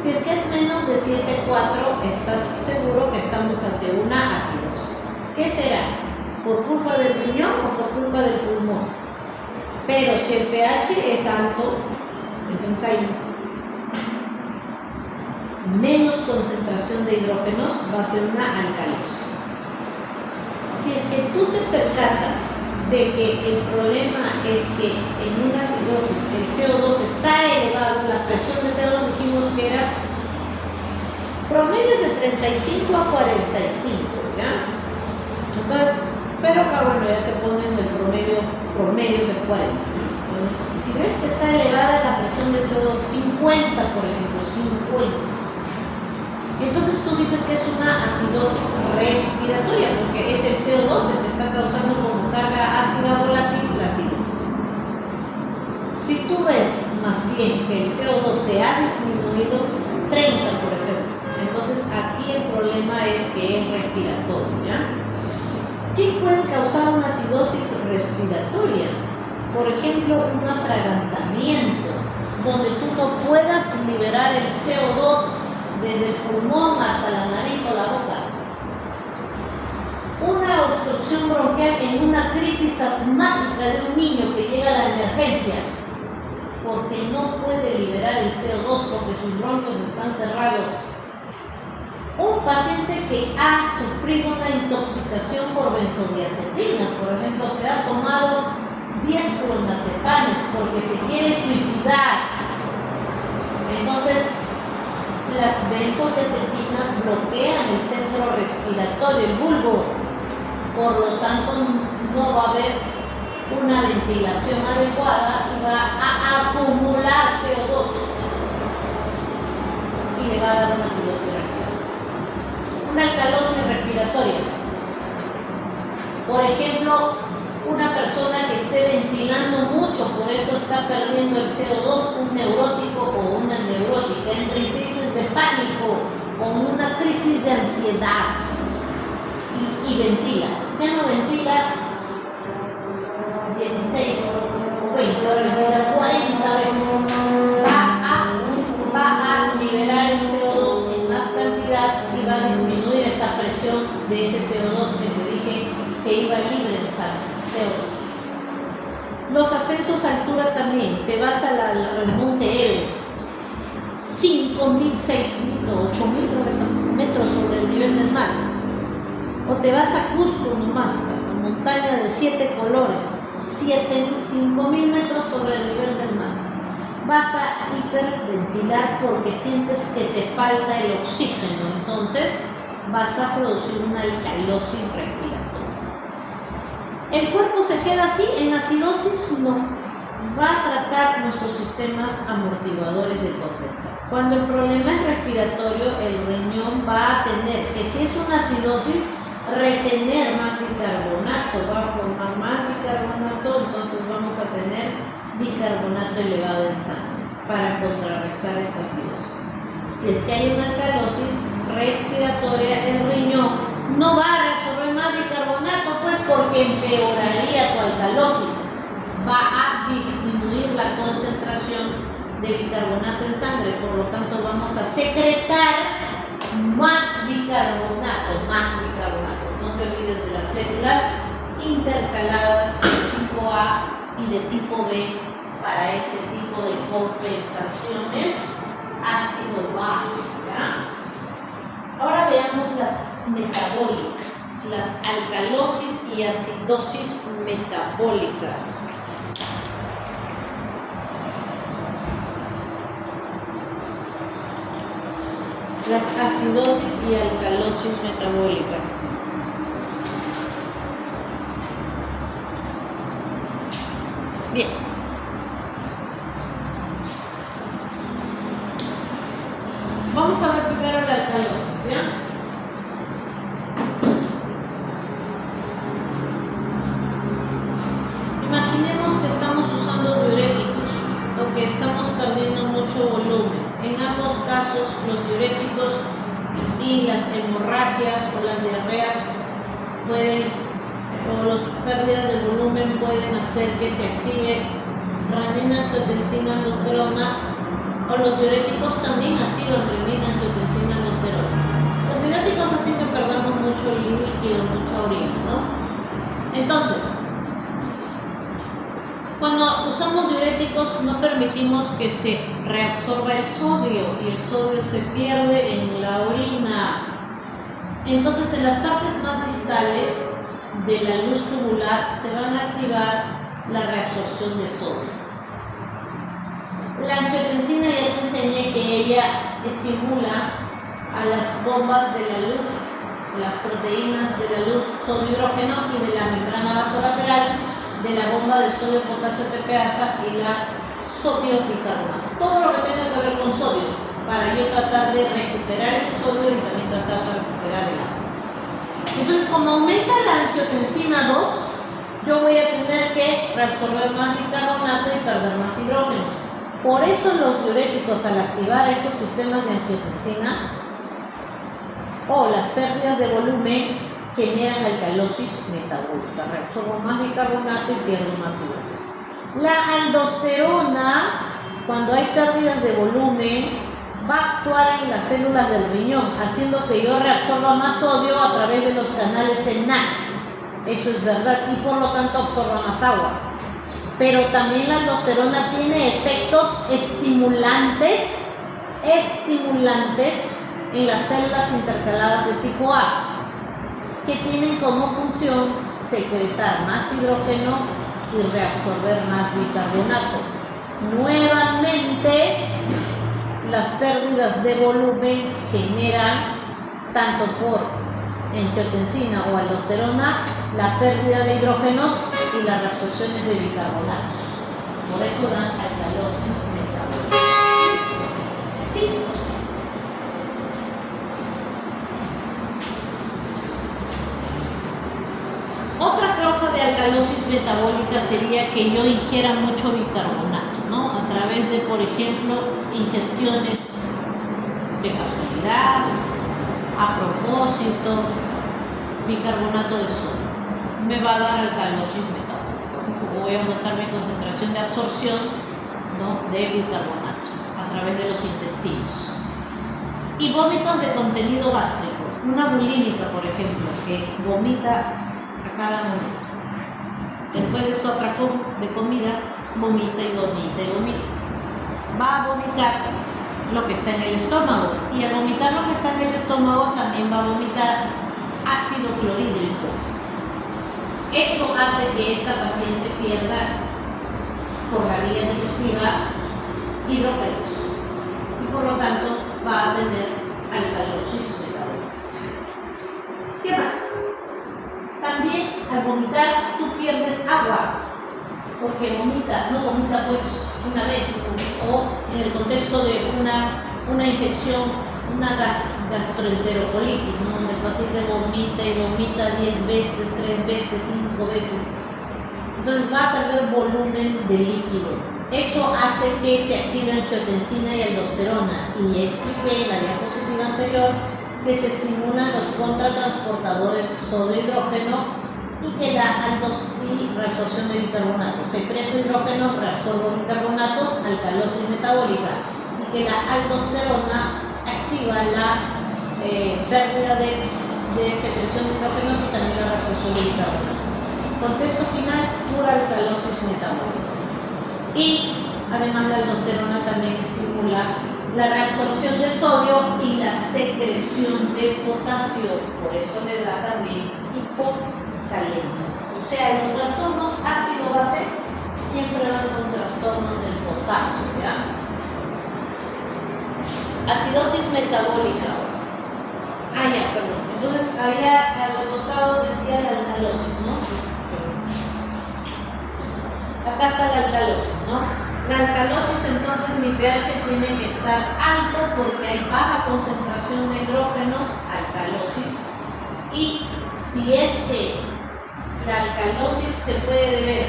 Si es que es menos de 7,4, estás seguro que estamos ante una acidosis. ¿Qué será? ¿Por culpa del riñón o por culpa del pulmón? Pero si el pH es alto, entonces hay menos concentración de hidrógenos, va a ser una alcalosis. Si es que tú te percatas de que el problema es que en una acidosis el CO2 está elevado, la presión de CO2 dijimos que era promedios de 35 a 45, ¿ya? Entonces, pero acá bueno, ya te ponen el promedio de 40. Entonces, si ves que está elevada la presión de CO2, 50 por ejemplo, 50. Entonces tú dices que es una acidosis respiratoria, porque es el CO2 el que está causando como carga ácida volátil la acidosis. Si tú ves más bien que el CO2 se ha disminuido 30, por ejemplo, entonces aquí el problema es que es respiratorio, ¿ya? ¿Qué puede causar una acidosis respiratoria? Por ejemplo, un atragantamiento, donde tú no puedas liberar el CO2 desde el pulmón hasta la nariz o la boca. Una obstrucción bronquial en una crisis asmática de un niño que llega a la emergencia porque no puede liberar el CO2 porque sus bronquios están cerrados. Un paciente que ha sufrido una intoxicación por benzodiazepinas, por ejemplo, se ha tomado 10 clonazepams porque se quiere suicidar. Entonces, las benzodiazepinas bloquean el centro respiratorio, el bulbo, por lo tanto no va a haber una ventilación adecuada y va a acumular CO2 y le va a dar una acidosis respiratoria, una alcalosis respiratoria. Por ejemplo, una persona que esté ventilando mucho, por eso está perdiendo el CO2, un neurótico o una neurótica, entre crisis de pánico o una crisis de ansiedad y ventila. Ya no ventila 16 o 20, ahora ventila 40 veces. Va a liberar el CO2 en más cantidad y va a disminuir esa presión de ese CO2 que te dije que iba libre en sangre. CO2. Los ascensos a altura también. Te vas al monte Everest, 5.000, 6.000 o 8.000 metros sobre el nivel del mar. O te vas a Cusco nomás, la montaña de 7 colores, 5.000 metros sobre el nivel del mar. Vas a hiperventilar porque sientes que te falta el oxígeno, entonces vas a producir una alcalosis respiratoria. ¿El cuerpo se queda así en acidosis? No. Va a tratar nuestros sistemas amortiguadores de compensar. Cuando el problema es respiratorio, el riñón va a tener que, si es una acidosis, retener más bicarbonato, va a formar más bicarbonato, entonces vamos a tener bicarbonato elevado en sangre para contrarrestar esta acidosis. Si es que hay una alcalosis respiratoria, el riñón no va a reabsorber más bicarbonato, pues porque empeoraría tu alcalosis. Va a disminuir la concentración de bicarbonato en sangre, por lo tanto vamos a secretar más bicarbonato. No te olvides de las células intercaladas de tipo A y de tipo B para este tipo de compensaciones ácido-básica. Ahora veamos las metabólicas, las alcalosis y acidosis metabólica. Las acidosis y alcalosis metabólica. Bien. Vamos a ver primero la alcalosis, ¿ya? Imaginemos que estamos usando diuréticos o que estamos perdiendo mucho volumen. En ambos casos, los diuréticos y y las hemorragias o las diarreas o las pérdidas de volumen pueden hacer que se active renina, angiotensina, aldosterona, o los diuréticos también activan renina, angiotensina, aldosterona. Los diuréticos hacen que perdamos mucho líquido, mucha orina, ¿no? Entonces, cuando usamos diuréticos no permitimos que se reabsorba el sodio y el sodio se pierde en la orina. Entonces, en las partes más distales de la luz tubular se van a activar la reabsorción de sodio. La angiotensina ya te enseñé que ella estimula a las bombas de la luz, las proteínas de la luz sodio-hidrógeno y de la membrana vasolateral de la bomba de sodio-potasio TPasa y la sodio-bicarbonato. Todo lo que tenga que ver con sodio, para yo tratar de recuperar ese sodio y también tratar de recuperar el agua. Entonces, como aumenta la angiotensina 2, yo voy a tener que reabsorber más bicarbonato y perder más hidrógenos. Por eso los diuréticos, al activar estos sistemas de angiotensina o las pérdidas de volumen, generan alcalosis metabólica. Reabsorbo más bicarbonato y pierdo más hidrógeno. La aldosterona, cuando hay pérdidas de volumen, va a actuar en las células del riñón, haciendo que yo reabsorba más sodio a través de los canales en NAC. Eso es verdad, y por lo tanto absorba más agua. Pero también la aldosterona tiene efectos estimulantes en las células intercaladas de tipo A, que tienen como función secretar más hidrógeno y reabsorber más bicarbonato. Nuevamente, las pérdidas de volumen generan, tanto por angiotensina o aldosterona, la pérdida de hidrógenos y las reabsorciones de bicarbonatos. Por eso dan alcalosis metabólica. Sí, o sí. Otra causa de alcalosis metabólica sería que yo ingiera mucho bicarbonato, ¿no? A través de, por ejemplo, ingestiones de casualidad, a propósito, bicarbonato de sodio. Me va a dar alcalosis metabólica. Voy a aumentar mi concentración de absorción, ¿no?, de bicarbonato a través de los intestinos. Y vómitos de contenido gástrico. Una bulímica, por ejemplo, que vomita a cada momento. Después de su atracón de comida, vomita y vomita y vomita. Va a vomitar lo que está en el estómago, y al vomitar lo que está en el estómago también va a vomitar ácido clorhídrico. Eso hace que esta paciente pierda por la vía digestiva hidrógenos y por lo tanto va a tener alcalosis metabólica. ¿Qué más? También al vomitar tú pierdes agua, porque no vomita pues una vez, o en el contexto de una infección, una gastroenterocolitis, ¿no?, donde el paciente vomita y vomita 10 veces, 3 veces, 5 veces. Entonces va a perder volumen de líquido. Eso hace que se active angiotensina y aldosterona. Y expliqué en la diapositiva anterior que se estimulan los contratransportadores sodio-hidrógeno y que da reabsorción de bicarbonatos. Secreto hidrógeno, reabsorbo bicarbonatos, alcalosis metabólica. Y que la aldosterona activa la pérdida de secreción de hidrógenos y también la reabsorción de bicarbonatos. Contexto final, pura alcalosis metabólica. Y además la aldosterona también estimula la reabsorción de sodio y la secreción de potasio. Por eso le da también hipocalemia. O sea, los trastornos ácido-base siempre van con trastornos del potasio, ¿ya? Acidosis metabólica. Perdón. Entonces, había al costado decía la alcalosis, ¿no? Acá está la alcalosis, ¿no? La alcalosis, entonces, mi pH tiene que estar alto porque hay baja concentración de hidrógenos, alcalosis. Y si la alcalosis se puede deber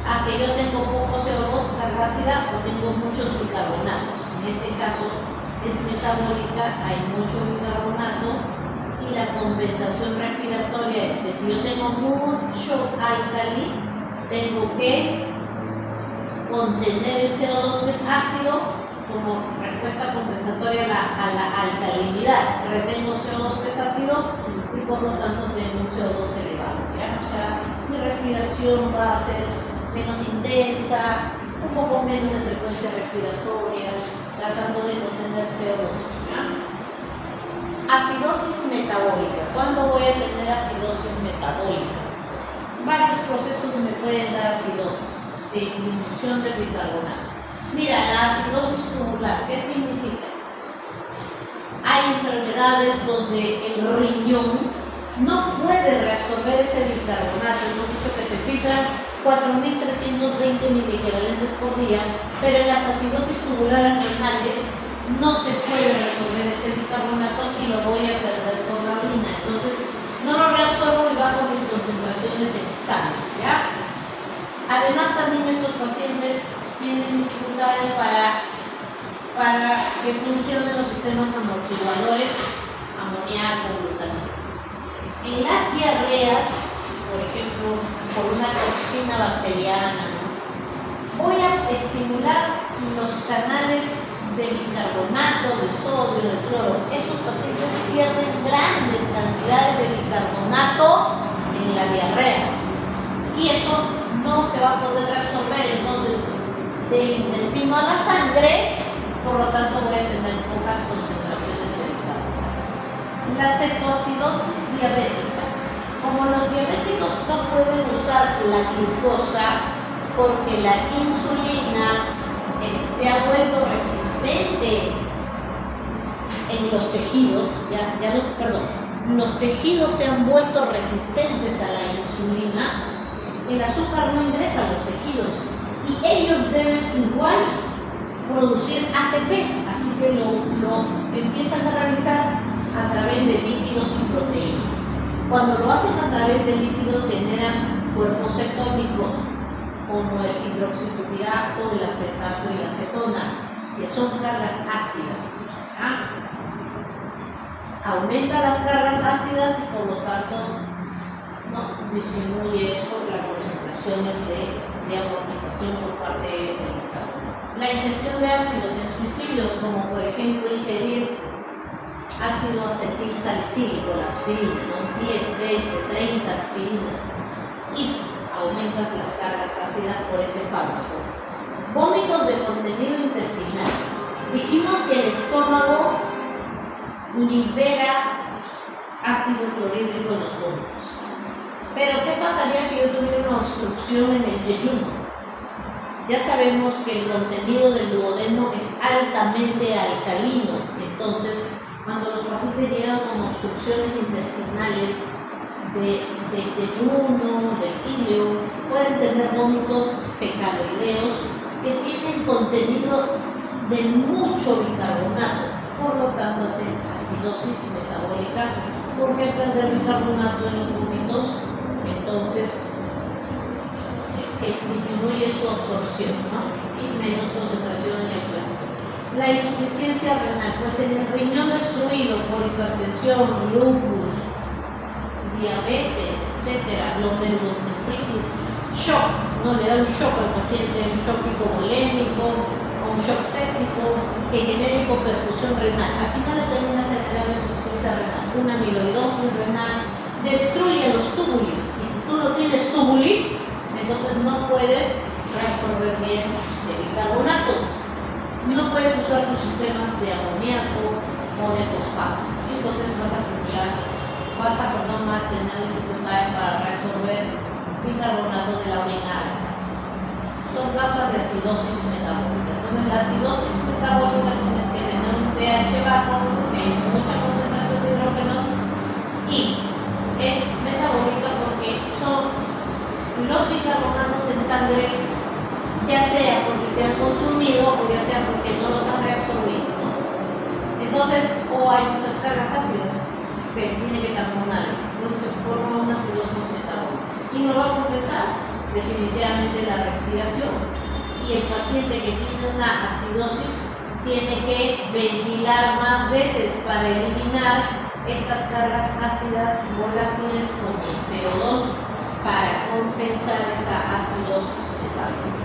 a que yo tengo poco CO2, carbohidratos, o tengo muchos bicarbonatos. En este caso, es metabólica, hay mucho bicarbonato y la compensación respiratoria es que si yo tengo mucho álcali, tengo que contener el CO2 que es ácido como respuesta compensatoria a la alcalinidad. Retengo CO2 que es ácido y por lo tanto tengo un CO2 elevado, ¿ya? O sea, mi respiración va a ser menos intensa, un poco menos de frecuencia respiratoria, tratando de contener CO2, ¿ya? Acidosis metabólica. ¿Cuándo voy a tener acidosis metabólica? Varios procesos me pueden dar acidosis, disminución de bicarbonato. Mira, la acidosis tubular, ¿qué significa? Hay enfermedades donde el riñón no puede reabsorber ese bicarbonato. Hemos dicho que se filtran 4.320 miliequivalentes por día, pero en las acidosis tubulares renales no se puede resolver ese bicarbonato y lo voy a perder por la orina. Entonces, no lo reabsorbo y bajo mis concentraciones en sangre, ¿ya? Además, también estos pacientes tienen dificultades para que funcionen los sistemas amortiguadores, amoníaco, glutamina. En las diarreas, por ejemplo, por una toxina bacteriana, ¿no? Voy a estimular los canales de bicarbonato, de sodio, de cloro. Estos pacientes pierden grandes cantidades de bicarbonato en la diarrea y eso no se va a poder reabsorber entonces del intestino a la sangre, por lo tanto voy a tener pocas concentraciones de bicarbonato. La cetoacidosis diabética. Como los diabéticos no pueden usar la glucosa porque la insulina se ha vuelto resistente en los tejidos, los tejidos se han vuelto resistentes a la insulina, el azúcar no ingresa a los tejidos y ellos deben igual producir ATP, así que lo empiezan a realizar a través de lípidos y proteínas. Cuando lo hacen a través de lípidos generan cuerpos cetónicos, como el hidroxibutirato, el acetato y la acetona, que son cargas ácidas. Aumenta las cargas ácidas y por lo tanto no disminuye esto las concentraciones de amortización por parte del bicarbonato. La ingestión de ácidos en suicidios, como por ejemplo ingerir ácido acetil salicílico, la aspirina, ¿no? 10, 20, 30 aspirinas y aumentas las cargas ácidas por este fármaco. Vómitos de contenido intestinal. Dijimos que el estómago libera ácido clorhídrico en los vómitos. Pero ¿qué pasaría si yo tuviera una obstrucción en el yeyuno? Ya sabemos que el contenido del duodeno es altamente alcalino. Entonces, cuando los pacientes llegan con obstrucciones intestinales de yeyuno, de píleo, pueden tener vómitos fecaloideos que tienen contenido de mucho bicarbonato, por lo tanto hacen acidosis metabólica, porque al perder bicarbonato en los vómitos, entonces disminuye su absorción, ¿no? Y menos concentración en el plasma. La insuficiencia renal, pues en el riñón destruido por hipertensión, lupus, diabetes, etcétera, glomerulonefritis, shock, ¿no? Le da un shock al paciente, un shock hipovolémico o un shock séptico que genera hipoperfusión renal. Al final determina generar insuficiencia renal, una amiloidosis renal, destruye los túbulos y si tú no tienes túbulos, entonces no puedes reabsorber bien el bicarbonato. No puedes usar tus sistemas de amoníaco o de fosfato. Entonces vas a tener dificultades para reabsorber bicarbonato de la orina. Son causas de acidosis metabólica. Entonces la acidosis metabólica tienes que tener un pH bajo porque hay mucha concentración de hidrógenos y es metabólica porque son los bicarbonatos en sangre, ya sea porque se han consumido o ya sea porque no los han reabsorbido, ¿no? Entonces, o hay muchas cargas ácidas que tiene que tamponar, entonces se forma una acidosis metabólica. ¿Quién lo va a compensar? Definitivamente la respiración. Y el paciente que tiene una acidosis tiene que ventilar más veces para eliminar estas cargas ácidas volátiles como el CO2 para compensar esa acidosis metabólica.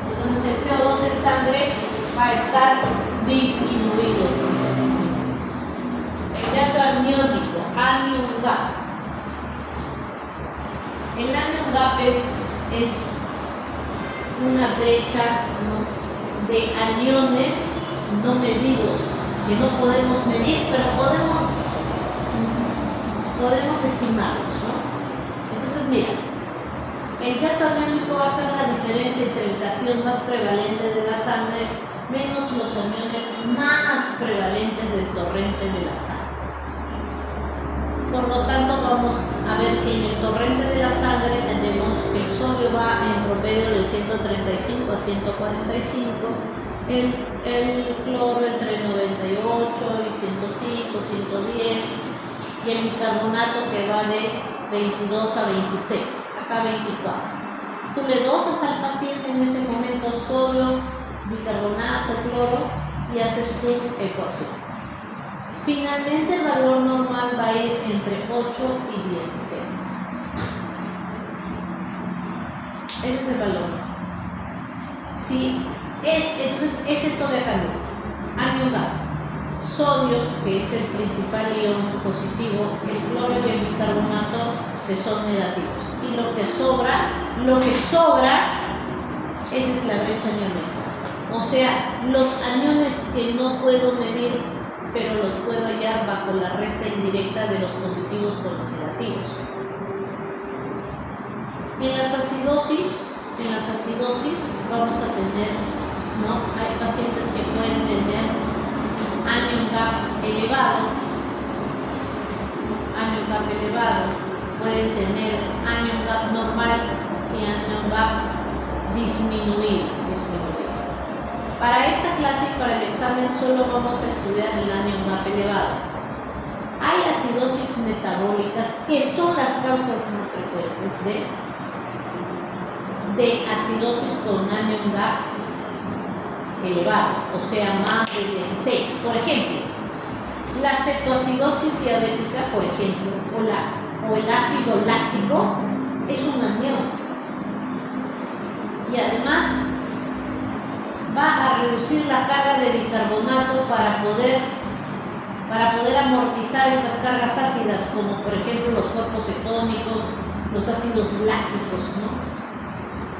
Entonces el CO2 en sangre va a estar disminuido. El dato amniótico, anion gap. El anion gap es una brecha, ¿no?, de aniones no medidos, que no podemos medir, pero podemos estimarlos, ¿no? Entonces, mira, el gato aniónico va a ser la diferencia entre el catión más prevalente de la sangre menos los aniones más prevalentes del torrente de la sangre. Por lo tanto, vamos a ver que en el torrente de la sangre tenemos que el sodio va en promedio de 135 a 145, el cloro entre 98 y 105, 110, y el bicarbonato que va de 22 a 26, acá 24. Tú le dosas al paciente en ese momento sodio, bicarbonato, cloro y haces tu ecuación. Finalmente el valor normal va a ir entre 8 y 16. Ese es el valor. Sí, entonces es esto de acá. Anion gap. Sodio, que es el principal ion positivo, el cloro y el bicarbonato, que son negativos. Y lo que sobra, esa es la brecha aniónica. O sea, los aniones que no puedo medir, pero los puedo hallar bajo la resta indirecta de los positivos con los negativos. En las acidosis vamos a tener, ¿no?, hay pacientes que pueden tener anion gap elevado, pueden tener anion gap normal y anion gap disminuido. Para esta clase y para el examen solo vamos a estudiar el anion gap elevado. Hay acidosis metabólicas que son las causas más frecuentes de acidosis con anion gap elevado, o sea, más de 16. Por ejemplo, la cetoacidosis diabética, por ejemplo, o el ácido láctico es un anión. Y además va a reducir la carga de bicarbonato para poder amortizar estas cargas ácidas, como por ejemplo los cuerpos cetónicos, los ácidos lácticos, ¿no?,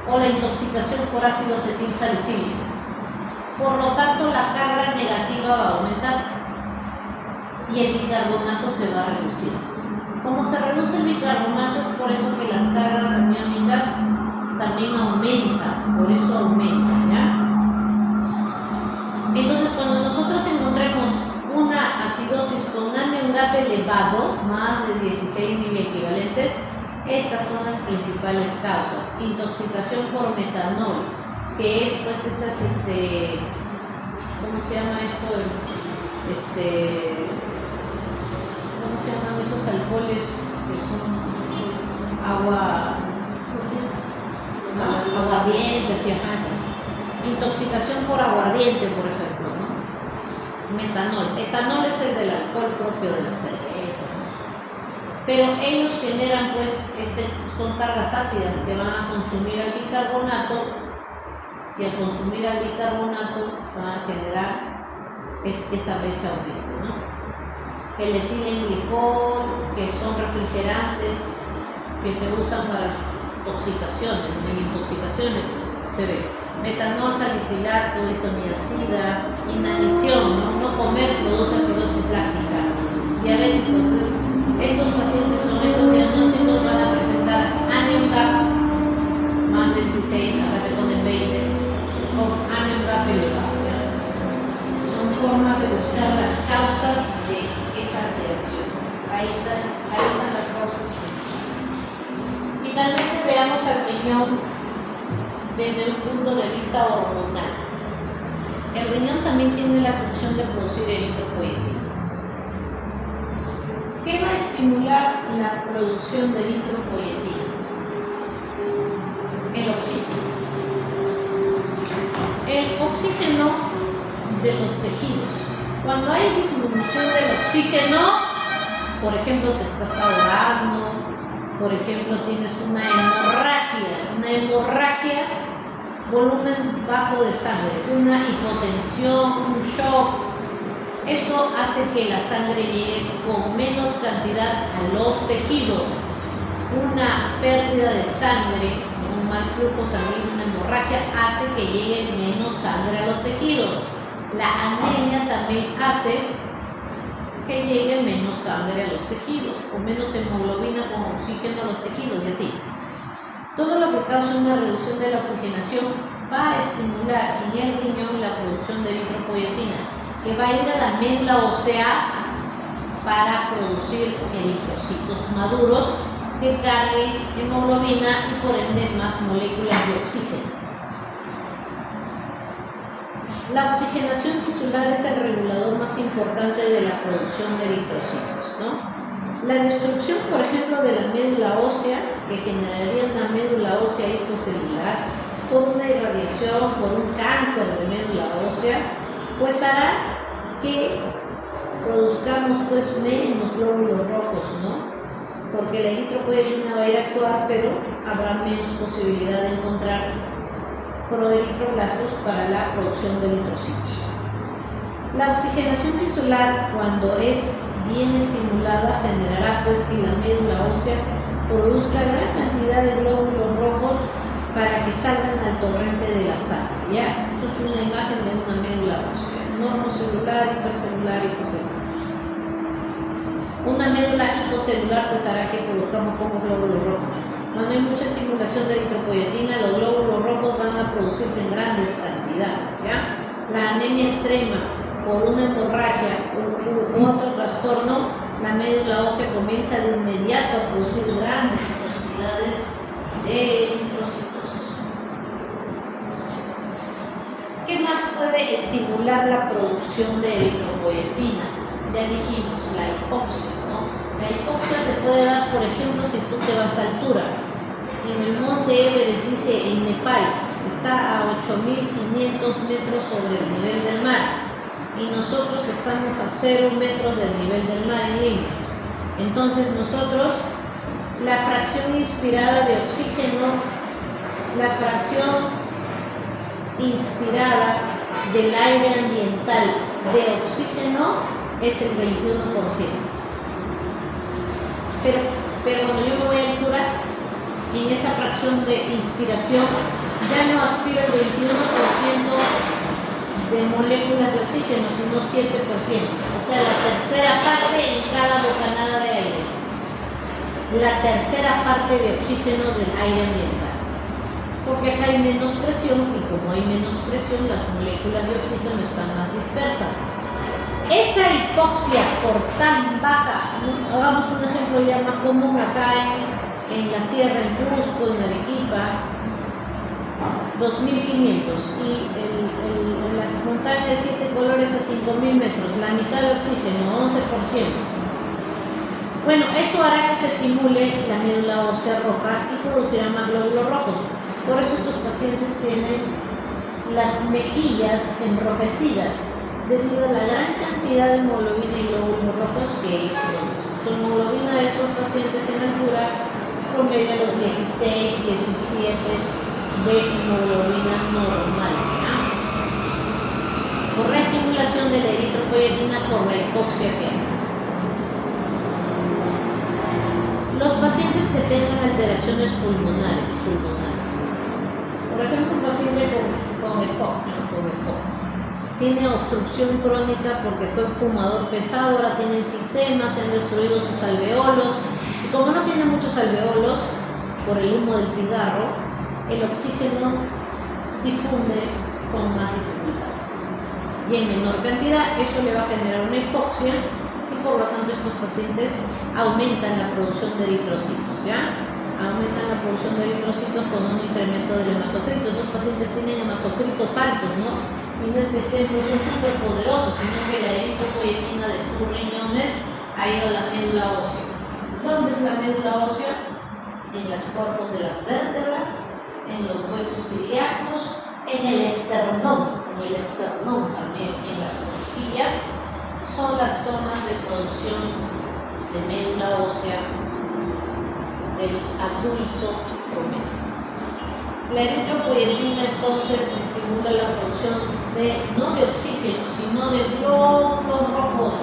o la intoxicación por ácido acetilsalicílico. Por lo tanto, la carga negativa va a aumentar y el bicarbonato se va a reducir. Como se reduce el bicarbonato, es por eso que las cargas aniónicas también aumentan, por eso aumentan, ¿ya? Entonces, cuando nosotros encontremos una acidosis con anion gap elevado, más de 16 miliequivalentes, estas son las principales causas. Intoxicación por metanol, que es pues esas, ¿cómo se llama esto? ¿Cómo se llaman esos alcoholes que son aguardiente, así, intoxicación por aguardiente, por ejemplo, ¿no? Metanol. Etanol es el del alcohol propio de la cerveza, ¿no? Pero ellos generan, pues, son cargas ácidas que van a consumir al bicarbonato, y al consumir al bicarbonato van a generar esta brecha aumento, ¿no? El etilenglicol, que son refrigerantes que se usan para intoxicaciones, se ve. Metanol salicilato, isoniazida, inanición, no comer produce acidosis láctica, diabético. Entonces, estos pacientes con estos diagnósticos van a presentar anion gap más de 16, acá te ponen 20, o anion gap elevado. Son formas de buscar las causas de esa alteración. Ahí están las causas principales. Finalmente veamos al riñón desde un punto de vista hormonal. El riñón también tiene la función de producir eritropoyetina. ¿Qué va a estimular la producción de eritropoyetina? El oxígeno. El oxígeno de los tejidos. Cuando hay disminución del oxígeno, por ejemplo, te estás ahogando, por ejemplo, tienes una hemorragia, volumen bajo de sangre, una hipotensión, un shock. Eso hace que la sangre llegue con menos cantidad a los tejidos. Una pérdida de sangre, un mal flujo sanguíneo, una hemorragia, hace que llegue menos sangre a los tejidos. La anemia también hace que llegue menos sangre a los tejidos, o menos hemoglobina con oxígeno a los tejidos, y así. Todo lo que causa una reducción de la oxigenación va a estimular en el riñón la producción de eritropoyetina, que va a ir a la médula ósea para producir eritrocitos maduros que carguen hemoglobina y por ende más moléculas de oxígeno. La oxigenación tisular es el regulador más importante de la producción de eritrocitos, ¿no? La destrucción, por ejemplo, de la médula ósea, que generaría una médula ósea hipocelular, por una irradiación, por un cáncer de médula ósea, pues hará que produzcamos pues menos glóbulos rojos, ¿no? Porque la eritropoyetina va a ir a actuar, pero habrá menos posibilidad de encontrar proeritroblastos para la producción de eritrocitos. La oxigenación tisular, cuando es bien estimulada, generará pues que la médula ósea produzca gran cantidad de glóbulos rojos para que salgan al torrente de la sangre, ¿ya? Esto es una imagen de una médula ósea, normocelular, hipercelular, hipocelular. Una médula hipocelular pues hará que produzcamos pocos glóbulos rojos. Cuando hay mucha estimulación de eritropoyetina, los glóbulos rojos van a producirse en grandes cantidades, ¿ya? La anemia extrema por una hemorragia u otro trastorno, la médula ósea comienza de inmediato a producir grandes cantidades de eritrocitos. ¿Qué más puede estimular la producción de eritropoyetina? Ya dijimos, la hipoxia, ¿no? La hipoxia se puede dar, por ejemplo, si tú te vas a altura. En el monte Everest, dice, en Nepal, está a 8.500 metros sobre el nivel del mar. Y nosotros estamos a 0 metros del nivel del mar en Lima. Entonces nosotros, la fracción inspirada de oxígeno, la fracción inspirada del aire ambiental de oxígeno es el 21%. Pero cuando yo me voy a altura, en esa fracción de inspiración, ya no aspiro el 21% de moléculas de oxígeno, sino 7%. O sea, la tercera parte en cada bocanada de aire. La tercera parte de oxígeno del aire ambiental. Porque acá hay menos presión y como hay menos presión, las moléculas de oxígeno están más dispersas. Esa hipoxia por tan baja, hagamos un ejemplo ya más común acá en la sierra, en Cusco, en Arequipa, 2.500 y en las montañas de 7 colores a 5.000 metros, la mitad de oxígeno, 11%. Bueno, eso hará que se estimule la médula ósea roja y producirá más glóbulos rojos. Por eso estos pacientes tienen las mejillas enrojecidas, debido a la gran cantidad de hemoglobina y glóbulos rojos que ellos producen. Su hemoglobina de estos pacientes en altura promedia los 16, 17 de hemoglobina normal, ¿no? Por la estimulación de la eritropoyetina por la hipoxia que hay. Los pacientes que tengan alteraciones pulmonares. Por ejemplo, un paciente con EPOC, tiene obstrucción crónica porque fue un fumador pesado, ahora tiene enfisema, se han destruido sus alveolos. Y como no tiene muchos alveolos por el humo del cigarro, el oxígeno difunde con más dificultad. Y en menor cantidad, eso le va a generar una hipoxia y por lo tanto estos pacientes aumentan la producción de eritrocitos, ¿ya? Aumentan la producción de eritrocitos con un incremento del hematocrito. Estos pacientes tienen hematocritos altos, ¿no? Y no es que estén súper poderosos, sino que la eritropoyetina de sus riñones ha ido a la médula ósea. ¿Dónde es la médula ósea? En los cuerpos de las vértebras, en los huesos ilíacos, en el esternón también, en son las zonas de producción de médula ósea del adulto promedio. La eritropoyetina entonces estimula la producción no de oxígeno, sino de glóbulos rojos.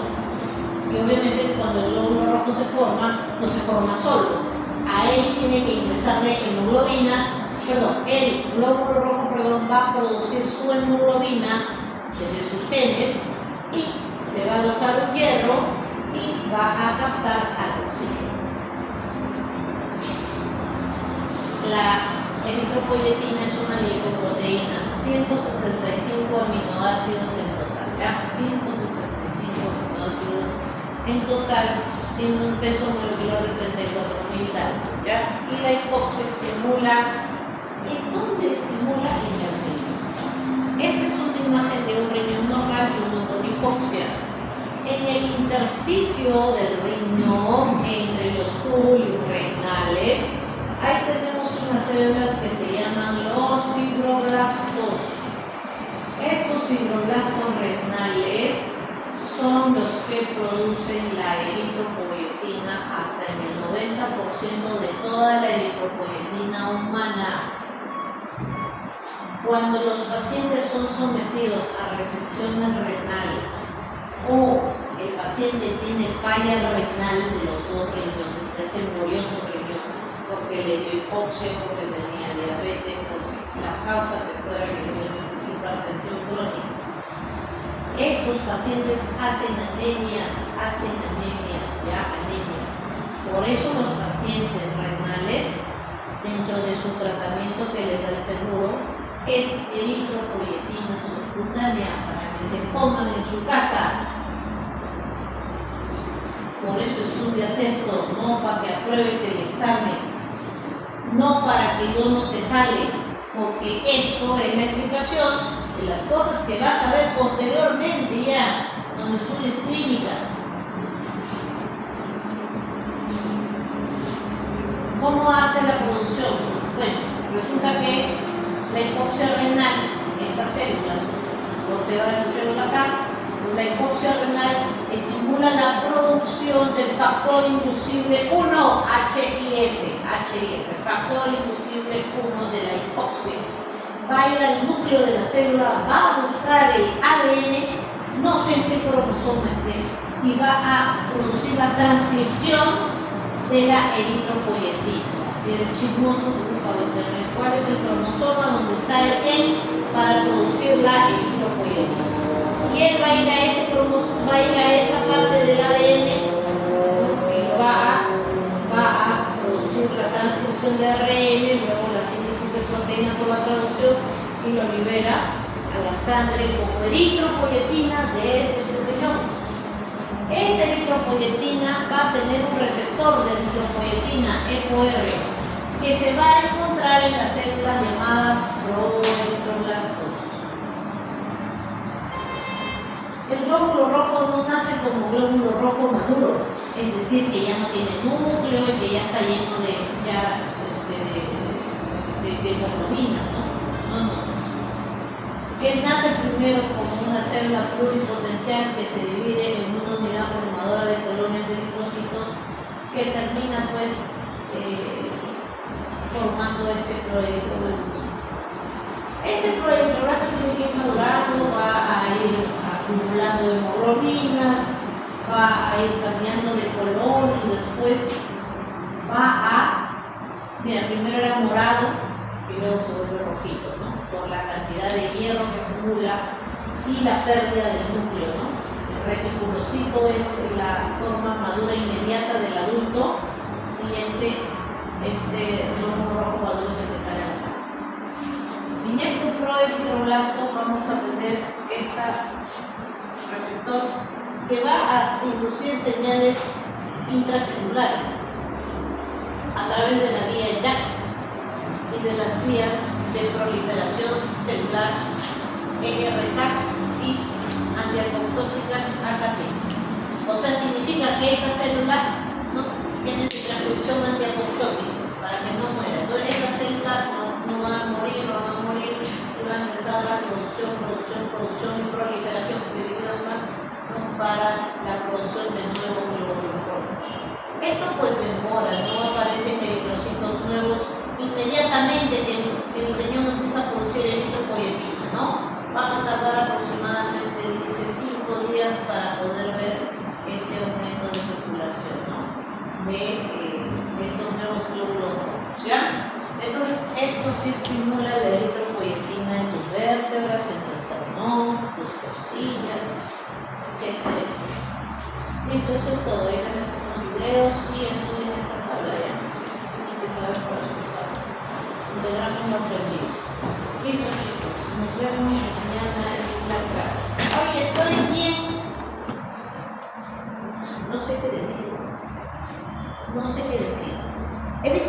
Y obviamente cuando el glóbulo rojo se forma, no se forma solo. A él tiene que ingresarle hemoglobina, el glóbulo rojo va a producir su hemoglobina desde sus genes y le va a dosar un hierro y va a captar al oxígeno. La eritropoyetina es una lipoproteína, 165 aminoácidos en total, ¿ya? 165 aminoácidos en total, tiene un peso molecular de 34.000 daltos, ¿ya? Y la hipoxia estimula, ¿en dónde estimula? En el riñón. Esta es una imagen de un riñón normal y uno con hipoxia. En el intersticio del riñón, entre los túbulos renales, ahí tenemos unas células que se llaman los fibroblastos. Estos fibroblastos renales son los que producen la eritropoyetina hasta en el 90% de toda la eritropoyetina humana. Cuando los pacientes son sometidos a resecciones renales o el paciente tiene falla renal de los dos riñones, que se murió su riñón porque le dio hipoxia, porque tenía diabetes, porque la causa que fuera que le dio hipertensión crónica. Estos pacientes hacen anemias, Por eso los pacientes renales, dentro de su tratamiento que les da el seguro, es eritropoyetina subcutánea para que se pongan en su casa. Por eso estudias esto, no para que apruebes el examen, no para que yo no te jale, porque esto es la explicación de las cosas que vas a ver posteriormente ya, cuando estudies clínicas. ¿Cómo hace la producción? Bueno, resulta que la hipoxia renal, estas células, observa la célula acá, la hipoxia renal estimula la producción del factor inducible 1, HIF, factor inducible 1 de la hipoxia. Va a ir al núcleo de la célula, va a buscar el ADN, no sé en qué cromosoma esté, y va a producir la transcripción de la eritropoyetina. Si eres chismoso, busca en internet cuál es el cromosoma donde está el gen para producir la eritropoyetina. Y él va a ir a ese cromosoma, va a ir a esa parte del ADN y va a producir la transcripción de ARN, luego la síntesis de proteína por la traducción y lo libera a la sangre como eritropoyetina desde tu riñón. Esa eritropoyetina va a tener un receptor de eritropoyetina, FOR, que se va a encontrar en las células llamadas proeritroblastos. El glóbulo rojo no nace como glóbulo rojo maduro, es decir, que ya no tiene núcleo y que ya está lleno de hemoglobina, ¿no? Que nace primero como una célula pluripotencial que se divide en una unidad formadora de colonias de linfocitos que termina pues formando este proeritroblasto. Este proeritroblasto tiene que ir madurando, va a ir acumulando hemoglobinas, va a ir cambiando de color y después primero era morado y luego se vuelve rojito, ¿no? Por la cantidad de hierro que acumula y la pérdida del núcleo, ¿no? El reticulocito es la forma madura inmediata del adulto y este glóbulo rojo maduro es el que sale a la sangre. En este proeritroblasto vamos a tener este receptor que va a inducir señales intracelulares a través de la vía YAC y de las vías de proliferación celular ERK y antiapoptóticas AKT. O sea, significa que esta célula no tiene transcripción antiapoptótica para que no muera. Entonces, esta célula no va a morir, y va a empezar la producción y proliferación que se dividan más, ¿no? Para producción de nuevos glóbulos rojos. Esto pues demora, no aparecen eritrocitos nuevos inmediatamente que el riñón empieza a producir eritropoyetina, ¿no? Van a tardar aproximadamente 5 días para poder ver este aumento de circulación, ¿no? De estos nuevos glóbulos rojos, ¿ya? Entonces, esto sí estimula la eritropoyetina en tus vértebras, en tu esternón, tus costillas, etcétera, etcétera. Listo, eso es todo. Ahí tenemos unos videos y estudien esta tabla ya. Tienen que saber para expresar. Integramos lo aprendido. Listo, chicos. Nos vemos mañana en la clase. Oye, estoy bien. No sé qué decir. No sé qué decir. He visto